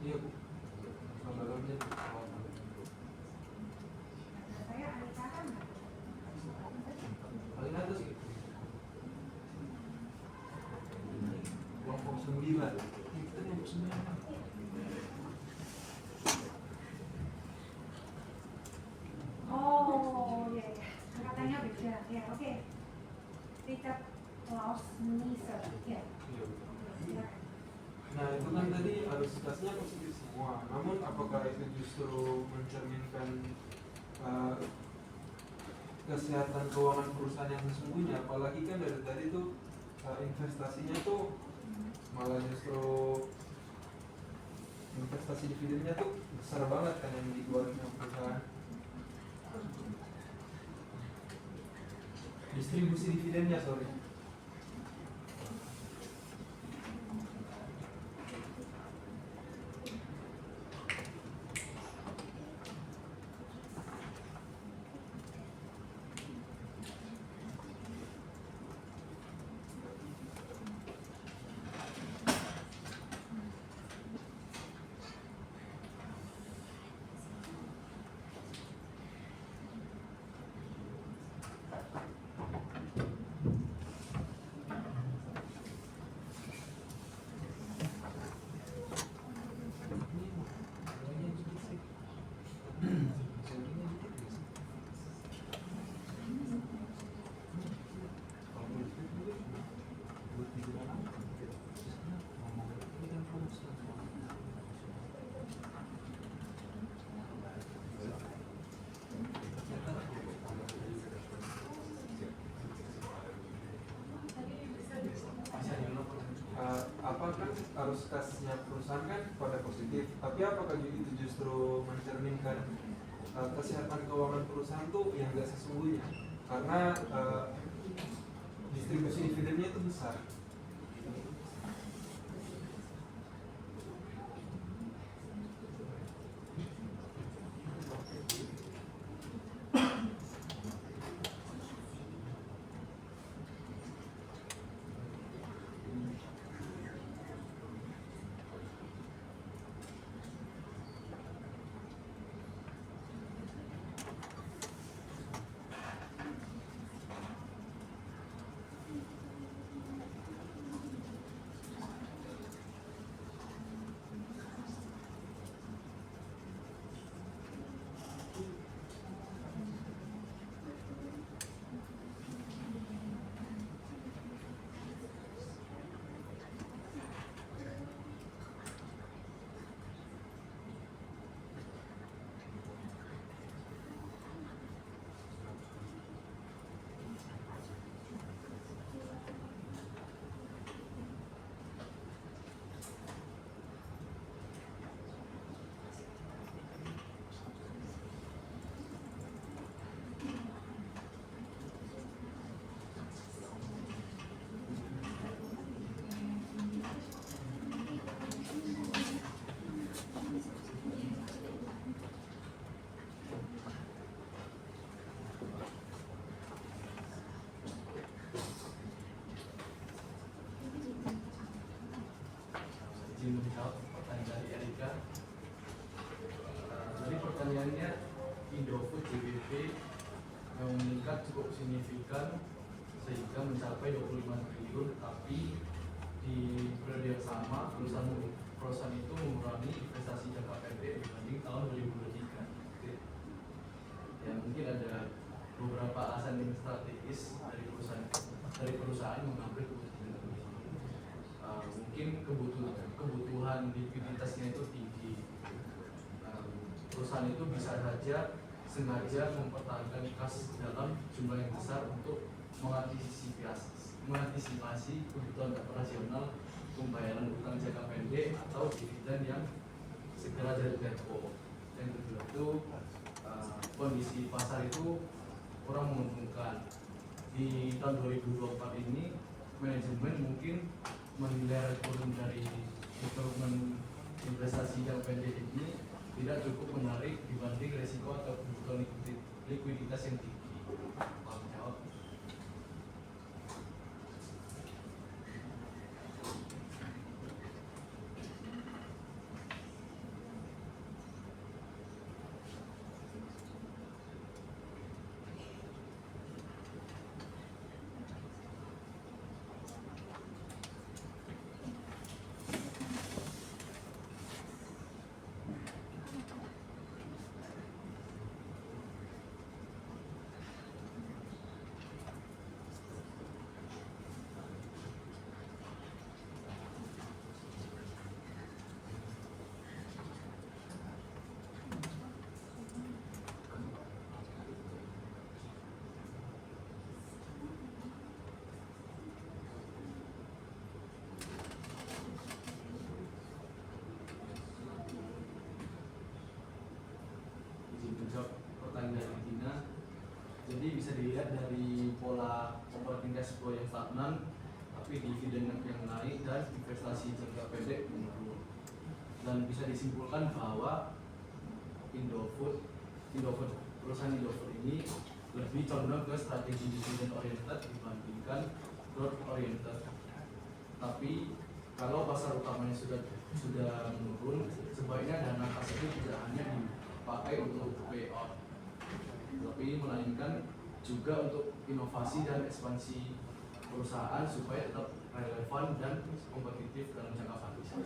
Iya, Bu. Gambarannya 218. saya Anita kan Paling atas gitu. Kelompok 9. Kita kelompok 9. oh iya ya angkatannya beda ya oke Richard Klaus Nieser ya Iya, Bu. silakan. Nah itu kan tadi arus kasnya positif semua. Namun apakah itu justru mencerminkan kesehatan keuangan perusahaan yang sesungguhnya? Apalagi kan dari tadi tuh investasinya tuh malah justru investasi dividennya tuh besar banget kan yang dikeluarkan sama perusahaan. Distribusi dividennya sorry. Apa kan arus kasnya perusahaan kan pada positif, tapi apakah itu justru mencerminkan kesehatan keuangan perusahaan tuh yang nggak sesungguhnya, karena distribusi dividennya itu besar. menjawab pertanyaan dari Erika. Jadi pertanyaannya, Indofood GBP yang meningkat cukup signifikan sehingga mencapai 25 triliun, tapi di periode yang sama perusahaan itu mengurangi investasi jangka pendek dibanding tahun 2023. Ya mungkin ada beberapa alasan yang strategis dari perusahaan mengambil keputusan ini. Mungkin kebutuhan likuiditasnya itu tinggi. Perusahaan itu bisa saja sengaja mempertahankan kas dalam jumlah yang besar untuk mengantisipasi kebutuhan operasional, pembayaran utang jangka pendek atau dividen yang segera jatuh tempo. Yang kedua itu kondisi pasar itu kurang menguntungkan. Di tahun 2024 ini manajemen mungkin menilai turun dari instrumen investasi jangka pendek ini tidak cukup menarik dibanding resiko atau kebutuhan likuiditas yang tinggi. Pak menjawab. Pertanyaan Tina, jadi bisa dilihat dari pola operating cash flow yang stagnan, tapi dividen yang naik dan investasi jangka pendek menurun. Dan bisa disimpulkan bahwa perusahaan Indofood ini lebih condong ke strategi dividen oriented dibandingkan growth oriented. Tapi kalau pasar utamanya sudah menurun, sebaiknya dana kas itu tidak hanya dipakai untuk payout, tapi melainkan juga untuk inovasi dan ekspansi perusahaan supaya tetap relevan dan kompetitif dalam jangka panjang.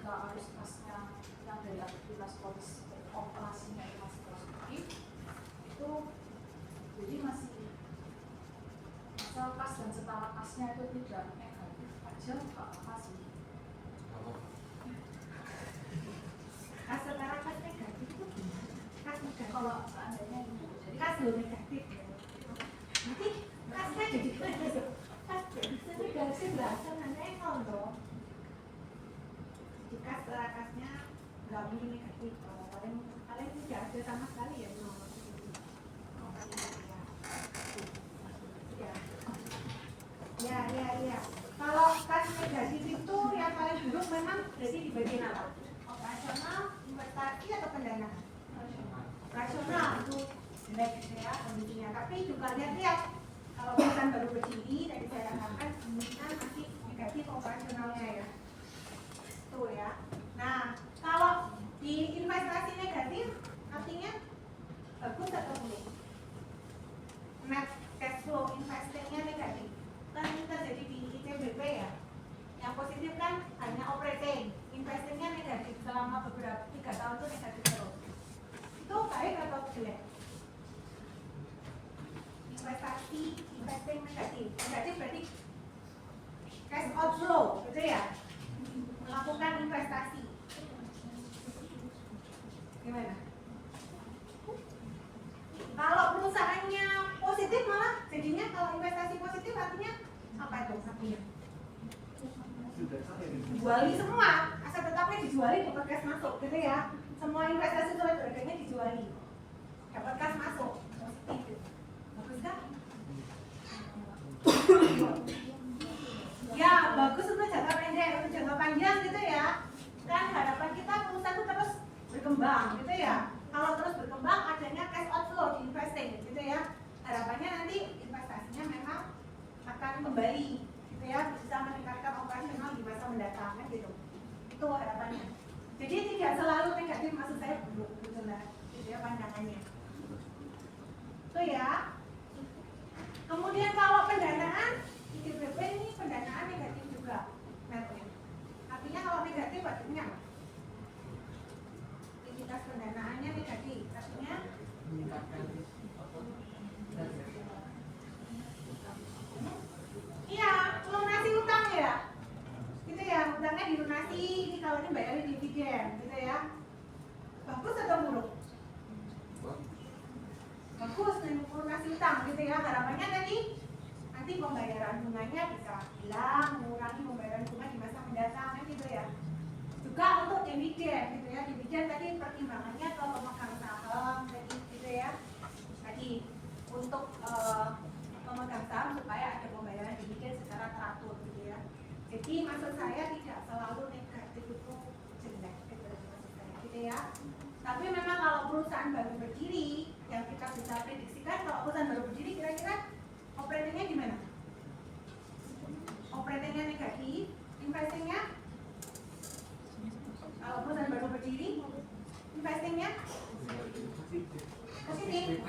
Arus kasnya yang dari aktivitas operasinya itu masih positif, itu jadi masih asal kas dan setara kasnya itu tidak negatif aja, nggak apa sih. Kas setara kas negatif itu saldo negatif ya. Nanti kasnya jadi kas negatif belasan nanti nol dong. Jadi kasnya nggak mungkin negatif, paling tidak ada sama sekali ya nol. Ya. Kalau kas negatif itu yang paling buruk memang berarti di bagian apa? Operasional, investasi atau pendanaan? Operasional itu jelek ya kondisinya. Tapi juga lihat kalau perusahaan baru berdiri tadi saya katakan kemungkinan masih negatif operasionalnya ya. Tuh ya. Nah kalau di investasi negatif artinya bagus atau buruk? Net cash flow investingnya negatif. Kan terjadi di ICBP ya. Yang positif kan hanya operating, investingnya negatif selama beberapa 3 tahun itu negatif terus. Itu baik atau jelek? Investing negatif berarti cash outflow, gitu ya? Melakukan investasi. Gimana? Kalau perusahaannya positif malah jadinya kalau investasi positif artinya apa itu artinya? Dijuali semua, aset tetapnya dijuali, dapat kas masuk, gitu ya. Semua investasi surat berharganya dijuali, dapat kas masuk, positif. Bagus kan? Ya bagus untuk jangka pendek, untuk jangka panjang gitu ya. Kan harapan kita perusahaan itu terus berkembang, gitu ya. Kalau terus berkembang adanya cash outflow di investing, gitu ya. Harapannya nanti investasinya memang akan kembali, gitu ya, bisa meningkatkan operasional di masa mendatang, kan gitu. Itu harapannya. Jadi tidak selalu negatif, maksud saya buruk, gitu lah, gitu ya pandangannya. Itu ya. Kemudian kalau pendanaan, IDBP ini pendanaan negatif juga, netnya. Artinya kalau negatif artinya apa? Aktivitas pendanaannya negatif, artinya iya, lunasi utang ya, gitu ya, utangnya dilunasi, ini kalau ini bayarin dividen, gitu ya. Bagus atau buruk? Bagus, lunasi utang, gitu ya. Harapannya tadi nanti pembayaran bunganya bisa hilang, mengurangi pembayaran bunga di masa mendatang, kan gitu ya. Juga untuk dividen, gitu ya. Dividen tadi pertimbangannya ke pemegang saham, tadi gitu ya. Tadi untuk pemegang saham supaya ada pembayaran dividen secara teratur, gitu ya. Jadi maksud saya tidak selalu negatif itu jelek, gitu maksud saya, gitu ya. Tapi memang kalau perusahaan baru berdiri, yang kita bisa prediksikan kalau perusahaan baru berdiri kira-kira operatingnya gimana? Operatingnya negatif, investingnya? Kalau perusahaan baru berdiri, investingnya? Positif.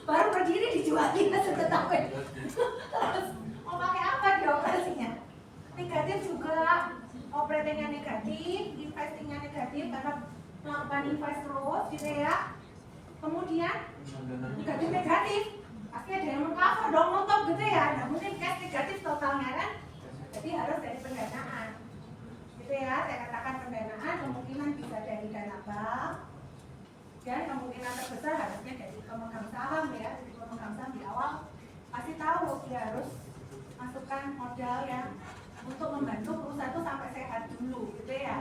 Baru berdiri dijualin aset tetapnya. Terus mau pakai apa di operasinya? Negatif juga, operatingnya negatif, investingnya negatif karena melakukan invest terus, gitu ya. Kemudian negatif, pasti ada yang mengcover dong, nutup gitu ya. Nah mungkin cash negatif totalnya kan, jadi harus dari pendanaan, gitu ya. Saya katakan pendanaan kemungkinan bisa dari dana bank, dan kemungkinan terbesar harusnya dari pemegang saham ya. Jadi pemegang saham di awal pasti tahu dia harus masukkan modal yang untuk membantu perusahaan itu sampai sehat dulu, gitu ya.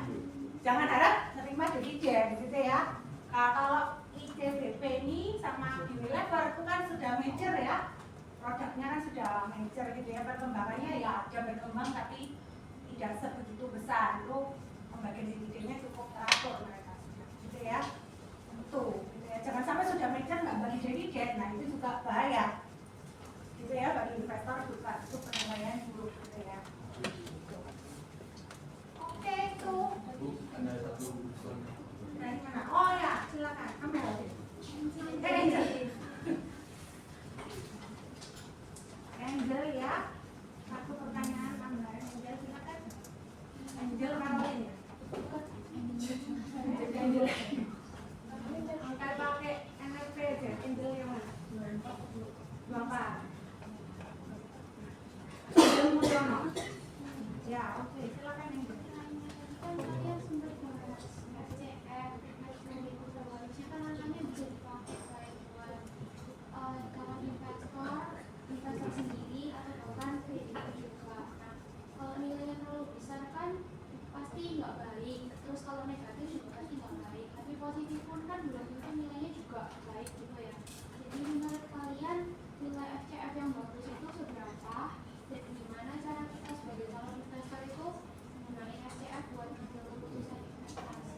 Jangan harap nerima dividen, gitu ya. Nah, kalau ICBP ini sama Unilever itu kan sudah mature ya, produknya kan sudah mature, gitu ya. Perkembangannya ya ada berkembang tapi tidak sebegitu besar. Itu pembagian dividennya cukup teratur mereka, gitu ya. Tuh, gitu ya. Jangan sampai sudah mature nggak bagi dividen, nah itu juga bahaya, gitu ya. Bagi investor juga itu penilaian buruk, gitu ya. Oke, itu. Ada satu soal. Dari mana? Oh ya, silakan. Amel. Angel ya. Satu pertanyaan tambahan. Angel silakan. Angel belum tentu nilainya juga baik gitu ya. Jadi menurut kalian nilai FCF yang bagus itu seberapa dan gimana cara kita sebagai calon investor itu menggunakan FCF buat ngambil keputusan investasi?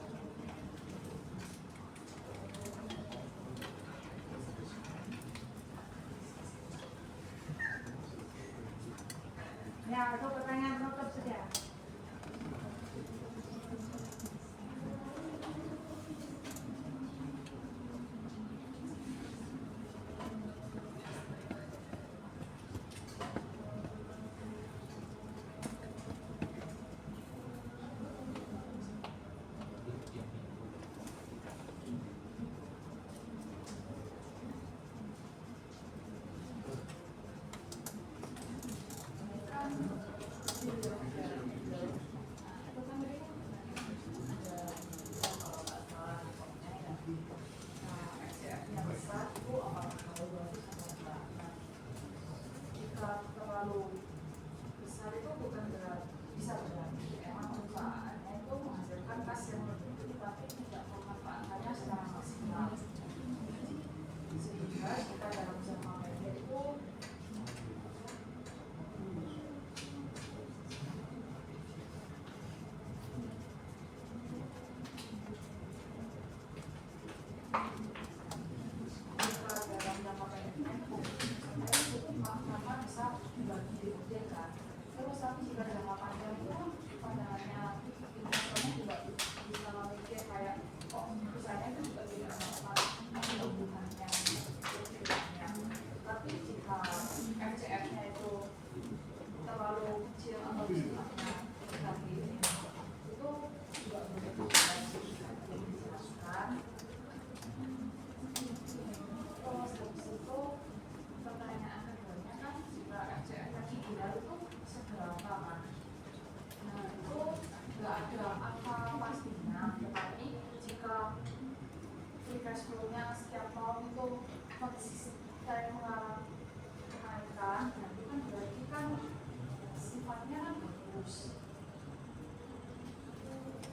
Ya, itu pertanyaan penutup sudah.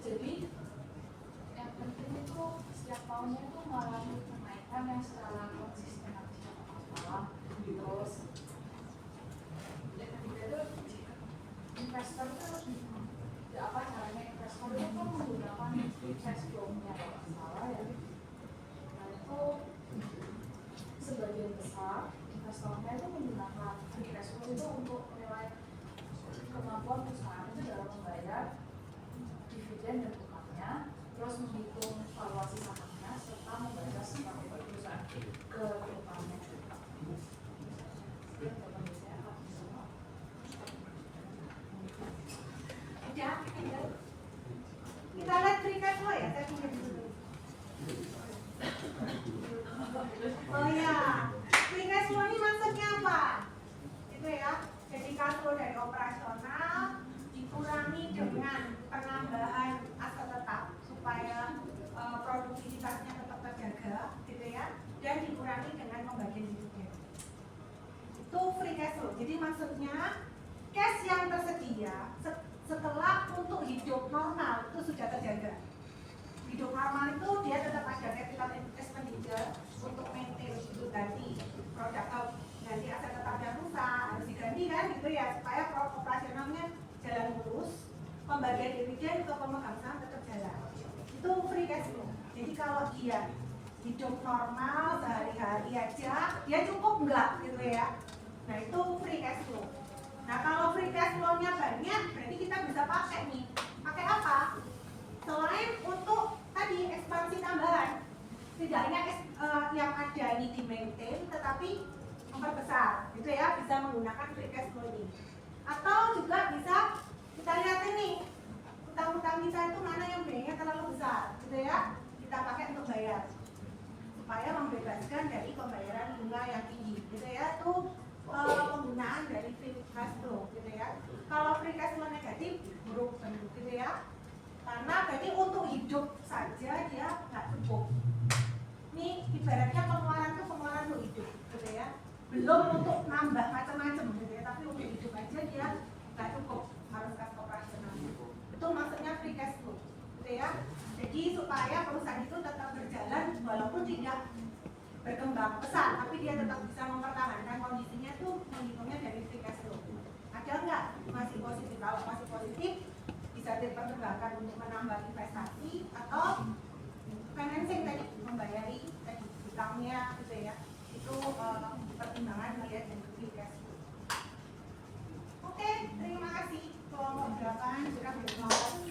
Jadi yang penting itu setiap tahunnya itu mengalami kenaikan yang secara konsisten masalah. Terus yang ketiga itu investor itu apa caranya investor itu kan menggunakan free cash flow-nya kalau salah ya. Nah itu sebagian besar investornya itu menggunakan free cash flow itu untuk menilai kemampuan perusahaan itu dalam membayar dividen dan utangnya, terus menghitung valuasi sahamnya serta membaca strategi perusahaan ke depannya. Ya, kita lihat free cash flow ya, saya pinjam dulu. Oh ya, free cash flow ini maksudnya apa? Itu ya, jadi cash flow dari operasional dikurangi dengan penambahan aset tetap supaya produktivitasnya tetap terjaga, gitu ya, dan dikurangi dengan pembagian dividen. Itu free cash flow. Jadi maksudnya cash yang tersedia setelah untuk hidup normal itu sudah terjaga. Hidup normal itu dia tetap ada capital expenditure untuk maintain itu tadi produk ganti aset tetap yang rusak harus diganti kan gitu ya supaya operasionalnya jalan lurus, pembagian dividen ke pemegang saham tetap jalan. Itu free cash flow. Jadi kalau dia hidup normal sehari-hari aja dia cukup enggak gitu ya. Nah itu free cash flow. Nah kalau free cash flow-nya banyak, berarti kita bisa pakai nih. Pakai apa? Selain untuk tadi ekspansi tambahan, tidak hanya yang ada ini di maintain, tetapi memperbesar, gitu ya, bisa menggunakan free cash flow ini. Atau juga bisa kita lihat ini, utang-utang kita itu mana yang biayanya terlalu besar, gitu ya, kita pakai untuk bayar, supaya membebaskan dari pembayaran bunga yang tinggi, gitu ya, itu penggunaan dari free cash flow gitu ya. Kalau free cash flow negatif buruk tentu gitu ya. Karena berarti untuk hidup saja dia nggak cukup. Ini ibaratnya pengeluaran itu pengeluaran untuk hidup gitu ya. Belum untuk nambah macam-macam gitu ya, tapi untuk hidup aja dia nggak cukup, harus kas operasional. Itu maksudnya free cash flow gitu ya. Jadi Jadi supaya perusahaan itu tetap berjalan walaupun tidak berkembang pesat, tapi dia tetap bisa mempertahankan kondisinya tuh menghitungnya dari free cash flow. Ada nggak masih positif? Kalau masih positif bisa dipertimbangkan untuk menambah investasi atau financing tadi, membayari tadi utangnya gitu ya. Itu pertimbangan melihat dari free cash flow. Oke, terima kasih. Kelompok 8 sudah berkelompok.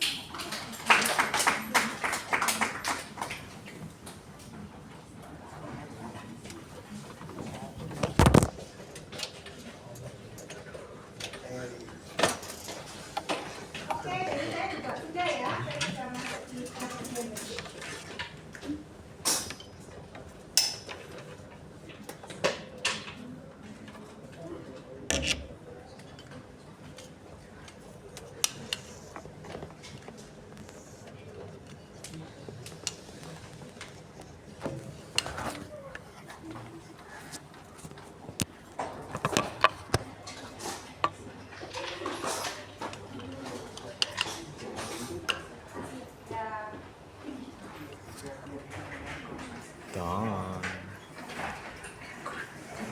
Oke, jadi saya juga sudah ya. Saya sudah masuk di kategori. Đó.